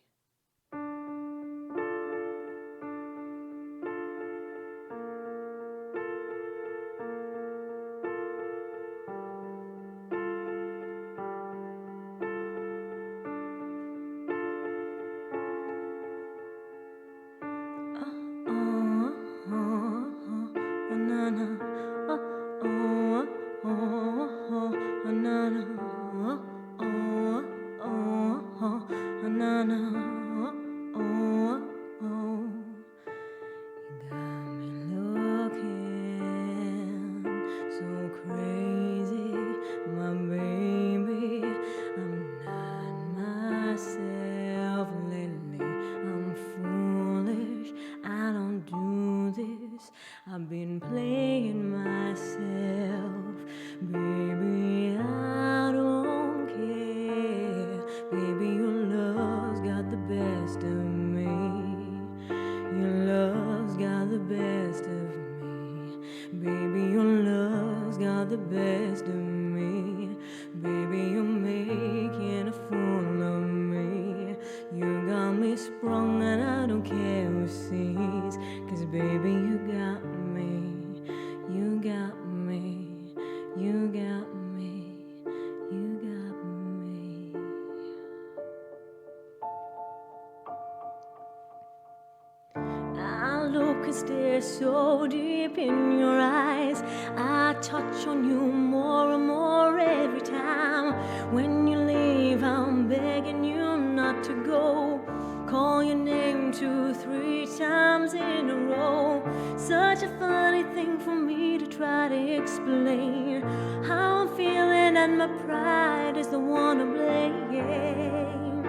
is so deep in your eyes. I touch on you more and more every time. When you leave, I'm begging you not to go. Call your name 2-3 times in a row. Such a funny thing for me to try to explain how I'm feeling, and my pride is the one to blame.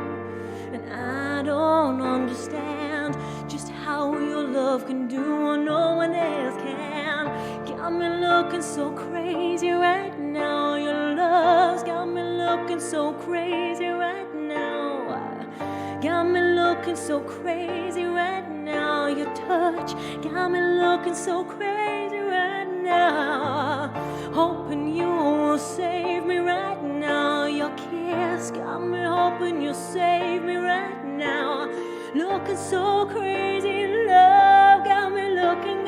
And I don't understand just how your love can do what no one else can. Got me looking so crazy right now. Your love's got me looking so crazy right now. Got me looking so crazy right now. Your touch got me looking so crazy right now. Hoping you will save me right now. Your kiss got me hoping you'll save me right now. Looking so crazy in love. Got me looking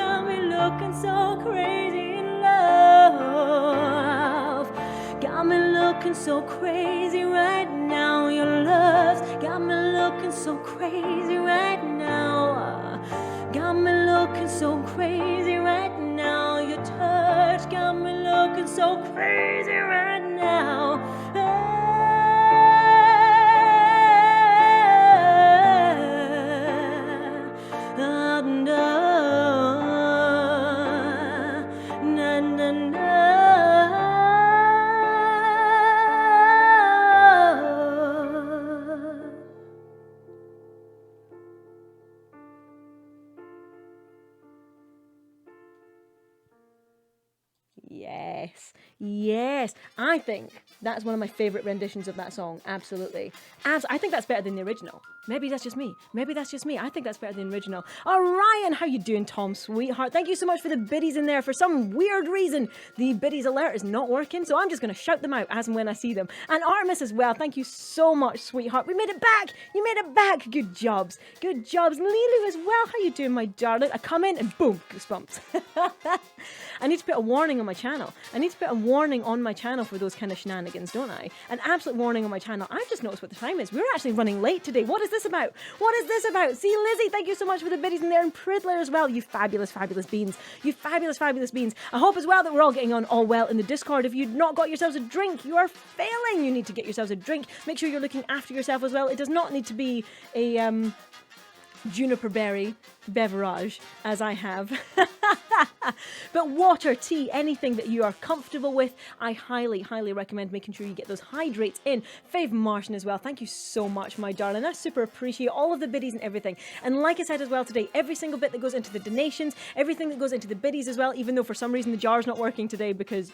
so crazy in love. Got me looking so crazy right now. Your love's got me looking so crazy right now. Got me looking so crazy right now. Your touch got me looking so crazy right now. Yes, yes. I think that's one of my favourite renditions of that song. Absolutely. I think that's better than the original. Maybe that's just me. I think that's better than the original. Oh, Ryan, how you doing, Tom, sweetheart? Thank you so much for the biddies in there. For some weird reason, the biddies alert is not working, so I'm just going to shout them out as and when I see them. And Artemis as well. Thank you so much, sweetheart. We made it back. You made it back. Good jobs. Good jobs. Lulu as well. How you doing, my darling? I come in and boom, goosebumps. I need to put a warning on my channel. I need to put a warning on my channel for those kind of shenanigans, don't I? An absolute warning on my channel. I've just noticed what the time is. We're actually running late today. What is this about? What is this about? See, Lizzie, thank you so much for the biddies in there, and Pridler as well. You fabulous, fabulous beans. You fabulous, fabulous beans. I hope as well that we're all getting on all well in the Discord. If you've not got yourselves a drink, you are failing. You need to get yourselves a drink. Make sure you're looking after yourself as well. It does not need to be a juniper berry beverage, as I have. But water, tea, anything that you are comfortable with, I highly, highly recommend making sure you get those hydrates in. Fave Martian as well. Thank you so much, my darling. I super appreciate all of the biddies and everything. And like I said as well today, every single bit that goes into the donations, everything that goes into the biddies as well, even though for some reason the jar's not working today because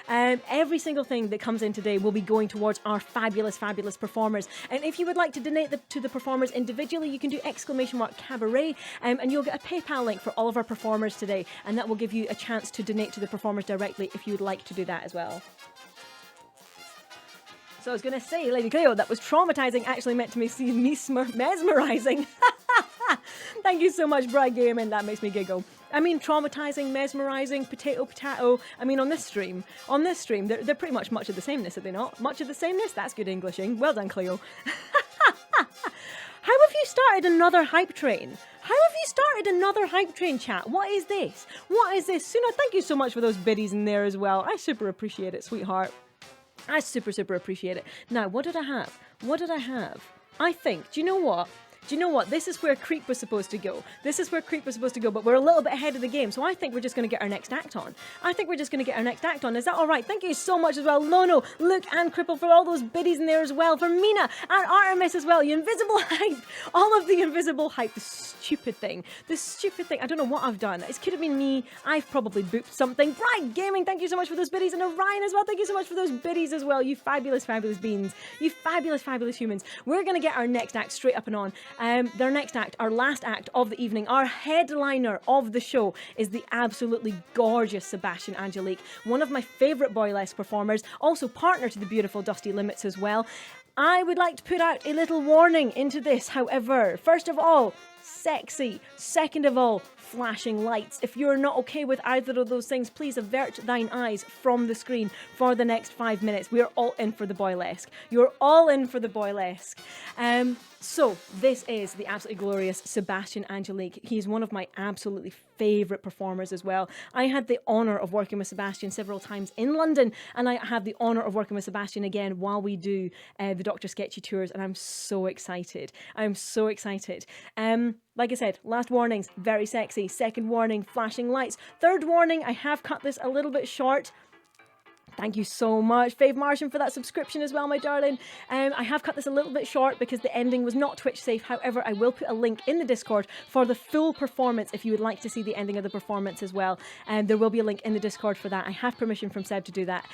every single thing that comes in today will be going towards our fabulous, fabulous performers. And if you would like to donate to the performers individually, you can do !cabaret, and you'll get a PayPal link for all of our performers today, and that will give you a chance to donate to the performers directly if you would like to do that as well. So I was going to say, Lady Cleo, that was traumatizing actually meant to me mesmerizing. Thank you so much, Bride Gaming. That makes me giggle. I mean, traumatizing, mesmerizing, potato. I mean, on this stream, they're pretty much of the sameness, are they not? Much of the sameness? That's good Englishing. Well done, Cleo. How have you started another hype train? Chat? What is this? Suna, thank you so much for those biddies in there as well. I super appreciate it, sweetheart. I super, super appreciate it. Now, what did I have? I think, do you know what? This is where Creep was supposed to go. But we're a little bit ahead of the game, so I think we're just going to get our next act on. Is that all right? Thank you so much as well, Lono, Luke, and Cripple for all those biddies in there as well. For Mina and Artemis as well. You invisible hype. All of the invisible hype. The stupid thing. I don't know what I've done. It could have been me. I've probably booped something. Bride Gaming, thank you so much for those biddies. And Orion as well. Thank you so much for those biddies as well. You fabulous, fabulous beans. You fabulous, fabulous humans. We're going to get our next act straight up and on. Their next act, our last act of the evening, our headliner of the show is the absolutely gorgeous Sebastian Angelique, one of my favourite boylesque performers, also partner to the beautiful Dusty Limits as well. I would like to put out a little warning into this, however. First of all, sexy. Second of all, flashing lights. If you're not okay with either of those things, please avert thine eyes from the screen for the next 5 minutes. We're all in for the boylesque. You're all in for the boylesque. So this is the absolutely glorious Sebastian Angelique. He's one of my absolutely favourite performers as well. I had the honour of working with Sebastian several times in London, and I have the honour of working with Sebastian again while we do the Dr. Sketchy tours, and I'm so excited. I'm so excited. Like I said, last warnings, very sexy. Second warning, flashing lights. Third warning, I have cut this a little bit short. Thank you so much, Fave Martian, for that subscription as well, my darling. I have cut this a little bit short because the ending was not Twitch safe. However, I will put a link in the Discord for the full performance if you would like to see the ending of the performance as well. There will be a link in the Discord for that. I have permission from Seb to do that.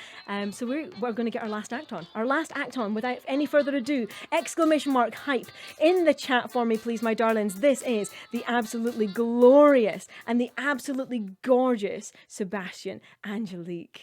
So we're going to get our last act on. Our last act on, without any further ado, exclamation mark hype in the chat for me, please, my darlings. This is the absolutely glorious and the absolutely gorgeous Sebastian Angelique.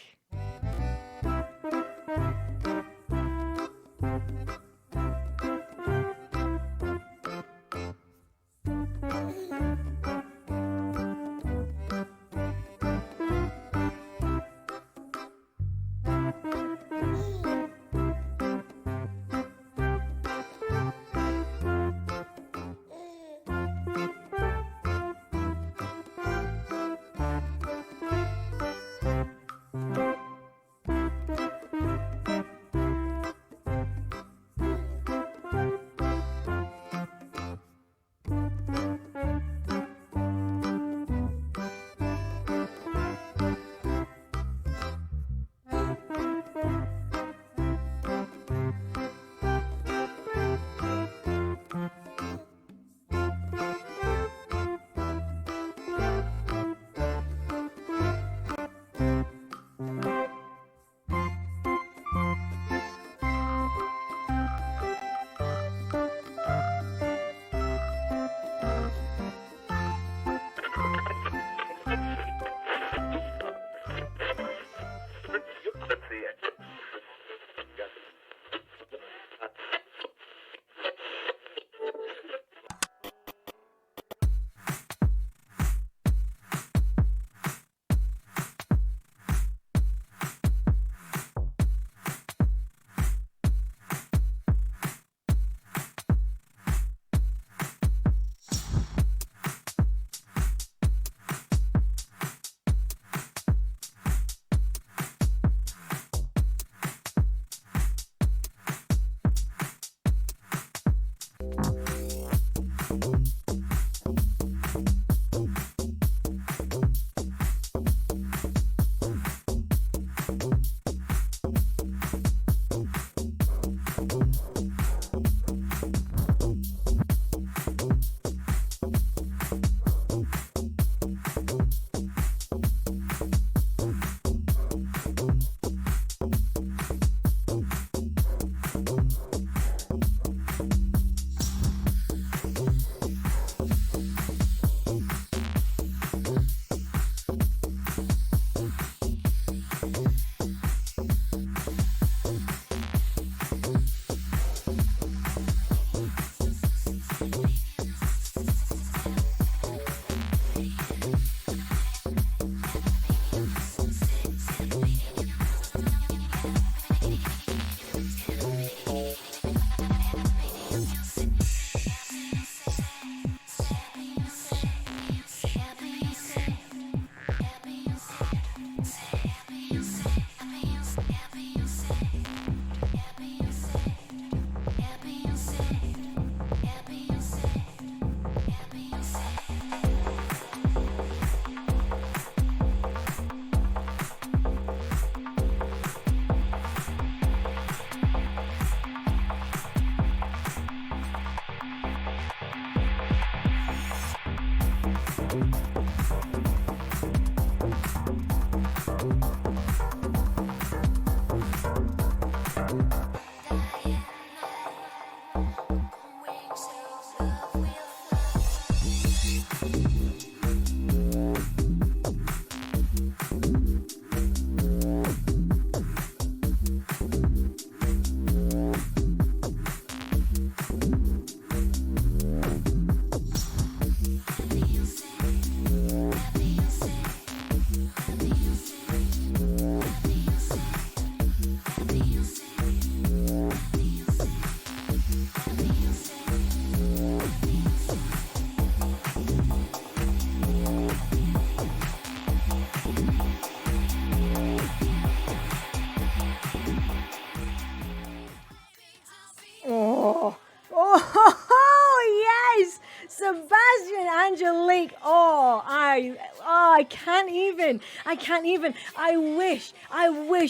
I can't even. I wish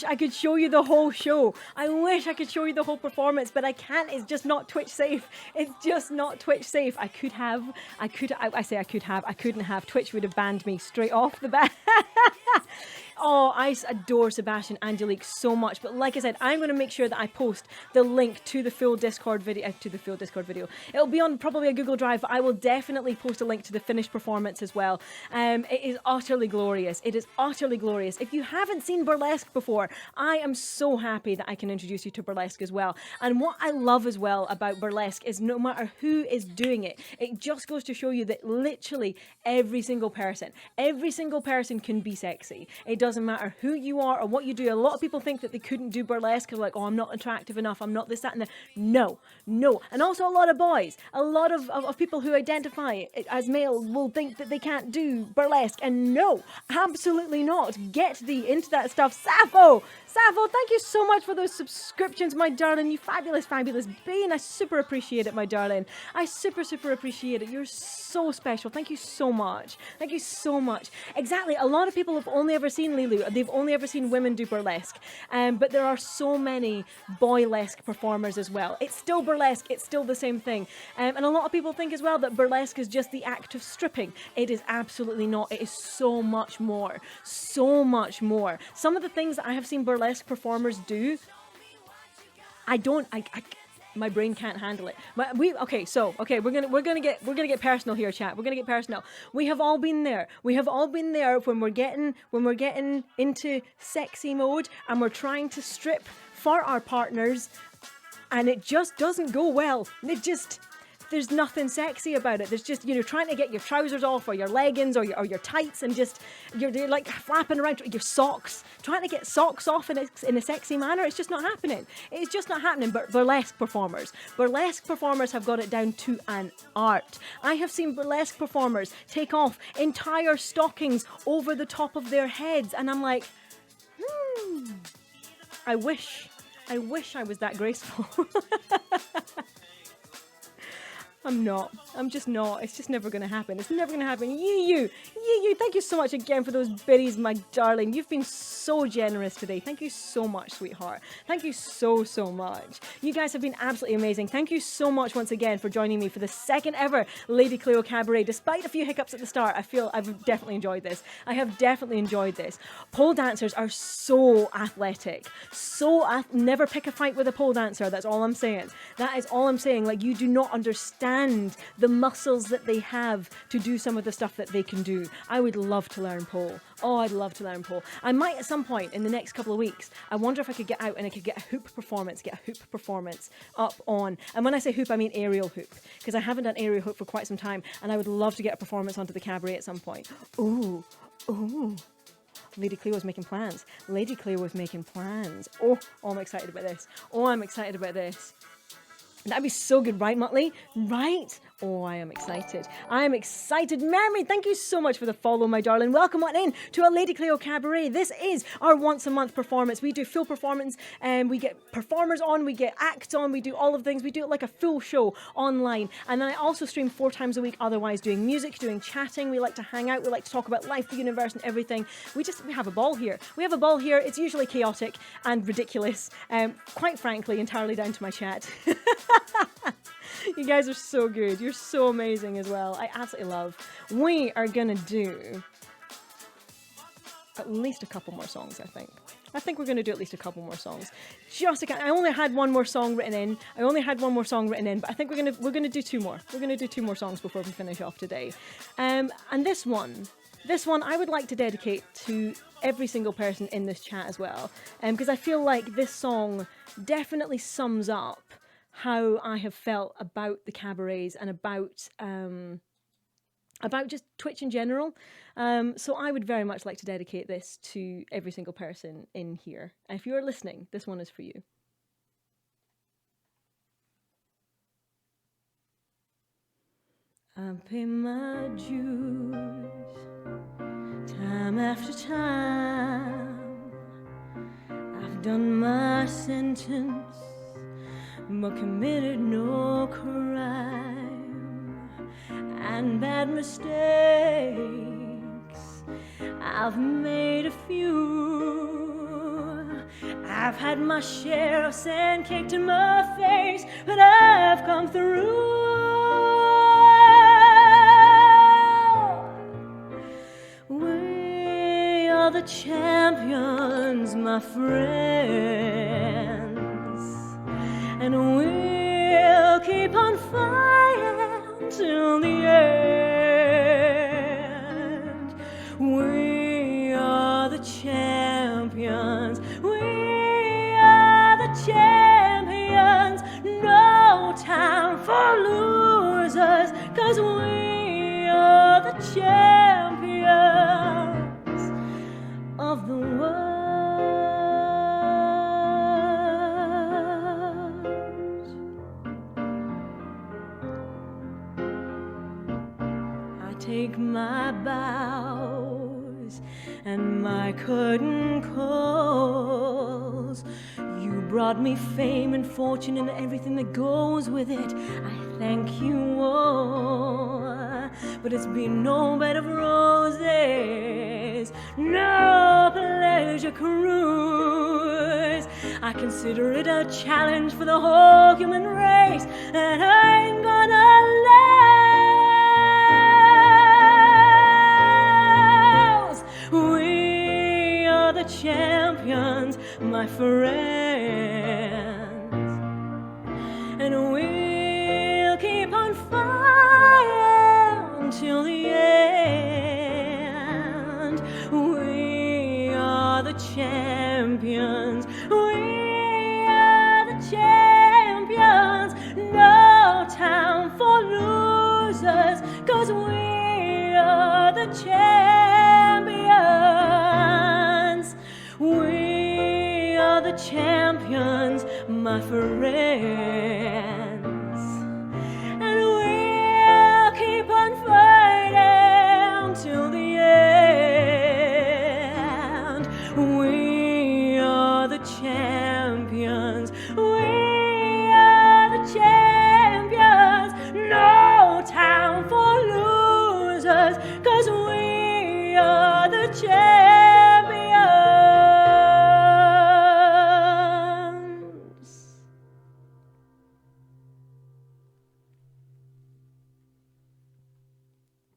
I could show you the whole show. I wish I could show you the whole performance, but I can't. It's just not Twitch safe. It's just not Twitch safe. I couldn't have. Twitch would have banned me straight off the bat. Oh, I adore Sebastian Angelique so much. But like I said, I'm going to make sure that I post the link to the full Discord video. It'll be on probably a Google Drive, but I will definitely post a link to the finished performance as well. It is utterly glorious. It is utterly glorious. If you haven't seen burlesque before, I am so happy that I can introduce you to burlesque as well. And what I love as well about burlesque is no matter who is doing it, it just goes to show you that literally every single person can be sexy. It doesn't matter who you are or what you do. A lot of people think that they couldn't do burlesque because like, oh, I'm not attractive enough, I'm not this, that, and that. No. And also a lot of boys, a lot of people who identify as male will think that they can't do burlesque. And no, absolutely not. Get thee into that stuff. Sappho, thank you so much for those subscriptions, my darling. You fabulous being. I super appreciate it, my darling. I super appreciate it. You're so special. Thank you so much. Exactly. A lot of people have only ever seen Lilu. They've only ever seen women do burlesque. But there are so many boylesque performers as well. It's still burlesque. It's still the same thing. And a lot of people think as well that burlesque is just the act of stripping. It is absolutely not. It is so much more. Some of the things that I have seen burlesque performers do, my brain can't handle it. But we're gonna get personal here, chat. We're gonna get personal. We have all been there. When we're getting into sexy mode and we're trying to strip for our partners, and it just doesn't go well. There's nothing sexy about it. There's just, trying to get your trousers off or your leggings or your tights, and just you're like flapping around your socks, trying to get socks off in a sexy manner. It's just not happening. But burlesque performers have got it down to an art. I have seen burlesque performers take off entire stockings over the top of their heads, and I'm like, I wish I was that graceful. I'm not. I'm just not. It's just never going to happen. You, thank you so much again for those biddies, my darling. You've been so generous today. Thank you so much, sweetheart. Thank you so much. You guys have been absolutely amazing. Thank you so much once again for joining me for the second ever Lady Cleo Cabaret. Despite a few hiccups at the start, I feel I've definitely enjoyed this. Pole dancers are so athletic. Never pick a fight with a pole dancer. That's all I'm saying. That is all I'm saying. Like, you do not understand the muscles that they have to do some of the stuff that they can do. I would love to learn pole. Oh, I'd love to learn pole. I might at some point in the next couple of weeks. I wonder if I could get out and I could get a hoop performance up on. And when I say hoop, I mean aerial hoop, because I haven't done aerial hoop for quite some time, and I would love to get a performance onto the cabaret at some point. Ooh. Lady Cleo was making plans. Oh, I'm excited about this. That'd be so good, right, Muttley? Right? Oh, I am excited. Mermaid, thank you so much for the follow, my darling. Welcome on in to a Lady Cleo Cabaret. This is our once a month performance. We do full performance, and we get performers on, we get acts on, we do all of things. We do it like a full show online. And then I also stream 4 times a week, otherwise doing music, doing chatting. We like to hang out. We like to talk about life, the universe, and everything. We have a ball here. It's usually chaotic and ridiculous. Quite frankly, entirely down to my chat. You guys are so good. You're so amazing as well. I absolutely love. We are gonna do at least a couple more songs, I think. We're gonna do at least a couple more songs. I only had one more song written in. But I think we're gonna do 2 more. We're gonna do 2 more songs before we finish off today. And this one I would like to dedicate to every single person in this chat as well. Because I feel like this song definitely sums up how I have felt about the cabarets and about just Twitch in general. So I would very much like to dedicate this to every single person in here. And if you're listening, this one is for you. I pay my dues time after time. I've done my sentence, but committed no crime and bad mistakes I've made a few. I've had my share of sand kicked in my face, but I've come through. We are the champions, my friends, and we'll keep on fighting till the end. We are the champions. We are the champions. No time for losers, 'cause we are the champions of the world. I take my bows and my curtain calls. You brought me fame and fortune and everything that goes with it. I thank you all, but it's been no bed of roses, no pleasure cruise. I consider it a challenge for the whole human race, and I ain't gonna lose. We are the champions, my friends, and we'll keep on fighting till the end. We are the champions. We are the champions. No time for losers, 'cause we are the champions. We are the champions, my friends, and we'll keep on fighting till the end. We are the champions. We are the champions. No time for losers, 'cause we are the champions.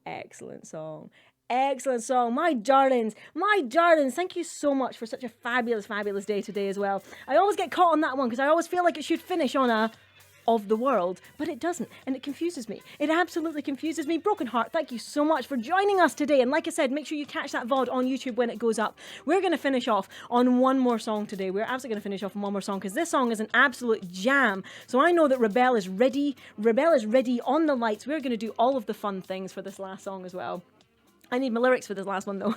Excellent song. Excellent song. My darlings, thank you so much for such a fabulous, fabulous day today as well. I always get caught on that one because I always feel like it should finish on a of the world, but it doesn't, and it confuses me. It absolutely confuses me. Broken Heart, thank you so much for joining us today, and like I said, make sure you catch that VOD on YouTube when it goes up. We're going to finish off on one more song today. We're absolutely going to finish off on one more song because this song is an absolute jam. So I know that Rhiebelle is ready. Rhiebelle is ready on the lights. We're going to do all of the fun things for this last song as well. I need my lyrics for this last one though.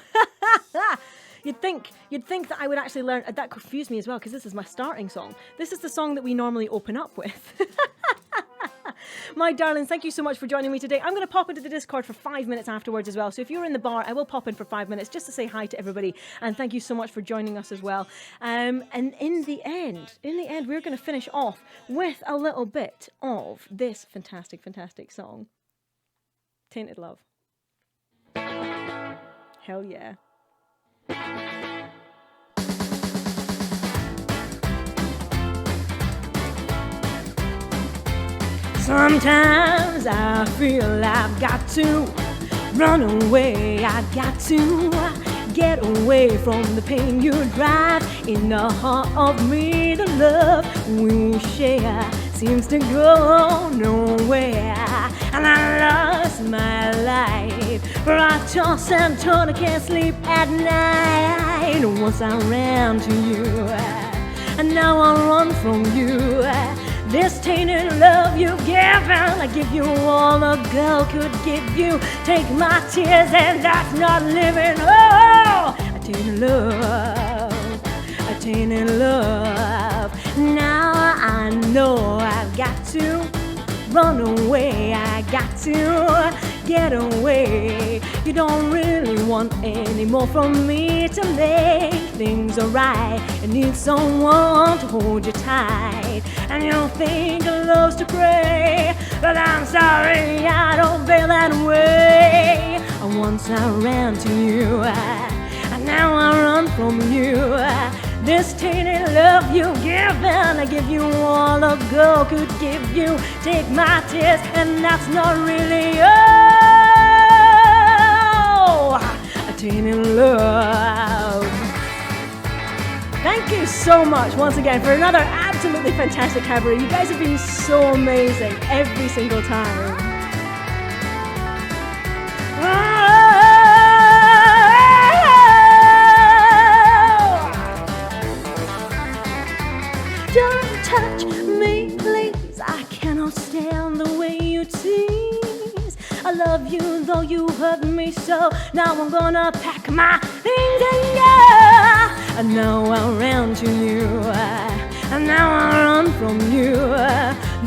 You'd think that I would actually learn. That confused me as well because this is my starting song. This is the song that we normally open up with. My darlings, thank you so much for joining me today. I'm going to pop into the Discord for 5 minutes afterwards as well. So if you're in the bar, I will pop in for 5 minutes just to say hi to everybody. And thank you so much for joining us as well. And in the end, we're going to finish off with a little bit of this fantastic, fantastic song. Tainted Love. Hell yeah. Sometimes I feel I've got to run away. I got to get away from the pain you drive in the heart of me. The love we share seems to go nowhere, and I lost my life. For I toss and turn, I can't sleep at night. Once I ran to you, and now I run from you. This tainted love you've given, I give you all a girl could give you. Take my tears and that's not living. Oh, a tainted love, a tainted love. Now I know I've got to run away. I got to get away. You don't really want any more from me to make things alright. You need someone to hold you tight, and you don't think love's to pray. But I'm sorry, I don't feel that way. Once I ran to you, now I run from you. This tainted love you given, I give you all a girl could give you. Take my tears, and that's not really a tainted love. Thank you so much once again for another absolutely fantastic cabaret. You guys have been so amazing every single time. Don't touch me, please. I cannot stand the way you tease. I love you though you hurt me so. Now I'm gonna pack my things and go. And now I run to you. And now I run from you.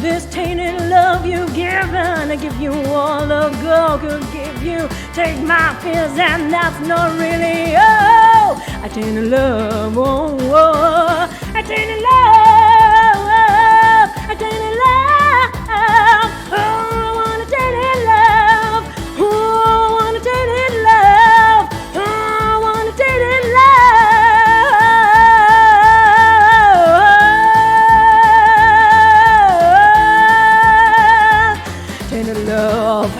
This tainted love you given, I give you all a girl could give you. Take my fears, and that's not really a tainted love. Oh, oh, a tainted love, a tainted love. Oh, I want a tainted love. Oh, I want a tainted love. Oh, I want a tainted love. Tainted love.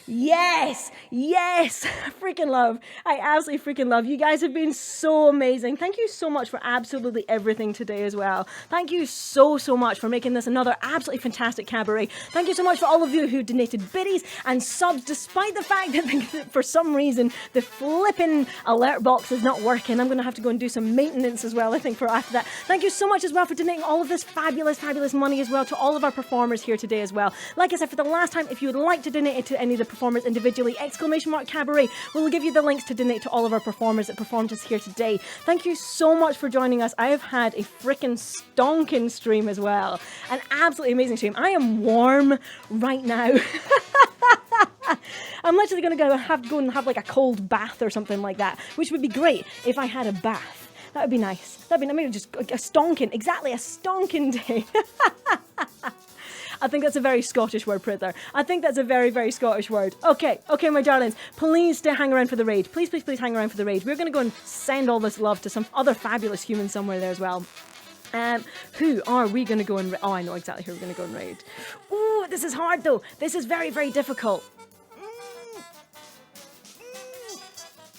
Yes, yes, freaking love. I absolutely freaking love. You guys have been so amazing. Thank you so much for absolutely everything today as well. Thank you so much for making this another absolutely fantastic cabaret. Thank you so much for all of you who donated biddies and subs, despite the fact that for some reason the flipping alert box is not working. I'm going to have to go and do some maintenance as well, I think, for after that. Thank you so much as well for donating all of this fabulous money as well to all of our performers here today as well. Like I said, for the last time, if you would like to donate it to any of the performers individually, !cabaret, we'll give you the links to donate to all of our performers that performed us here today. Thank you so much for joining us. I have had a freaking stonking stream as well. An absolutely amazing stream. I am warm right now. I'm literally going to go and have like a cold bath or something like that, which would be great if I had a bath. That would be nice. That'd be maybe just a stonking, exactly a stonking day. I think that's a very Scottish word, Prither. I think that's a very, very Scottish word. Okay, my darlings, please hang around for the raid. Please hang around for the raid. We're going to go and send all this love to some other fabulous humans somewhere there as well. Who are we going to go and raid? Oh, I know exactly who we're going to go and raid. Ooh, this is hard though. This is very, very difficult.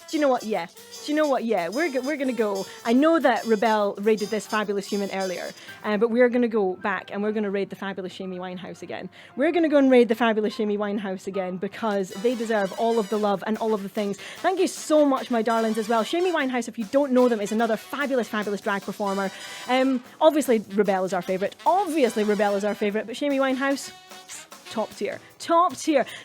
Do you know what? Yeah. We're going to go. I know that Rhiebelle raided this fabulous human earlier, but we're going to go back and we're going to raid the fabulous Shamie Winehouse again. We're going to go and raid the fabulous Shamie Winehouse again because they deserve all of the love and all of the things. Thank you so much, my darlings, as well. Shamie Winehouse, if you don't know them, is another fabulous drag performer. Obviously, Rhiebelle is our favourite. But Shamie Winehouse, top tier.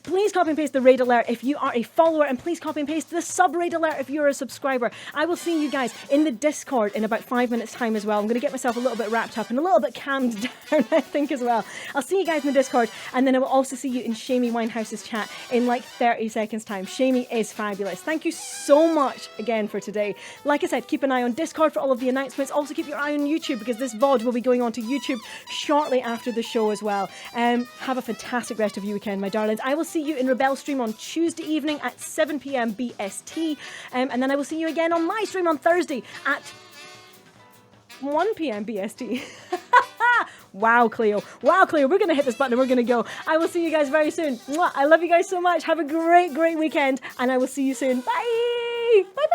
Please copy and paste the raid alert if you are a follower, and please copy and paste the sub raid alert if you're a subscriber. I will see you guys in the Discord in about 5 minutes time as well. I'm going to get myself a little bit wrapped up and a little bit calmed down, I think, as well. I'll see you guys in the Discord, and then I will also see you in Shamie Winehouse's chat in like 30 seconds time. Shamie is fabulous. Thank you so much again for today. Like I said, keep an eye on Discord for all of the announcements. Also keep your eye on YouTube because this VOD will be going on to YouTube shortly after the show as well. Have a fantastic rest of your weekend, my darlings. I will see you in Rhiebelle's stream on Tuesday evening at 7 p.m. BST, and then I will see you again on my stream on Thursday at 1 p.m. BST. Wow, Cleo. We're going to hit this button and we're going to go. I will see you guys very soon. Mwah. I love you guys so much. Have a great weekend, and I will see you soon. Bye. Bye.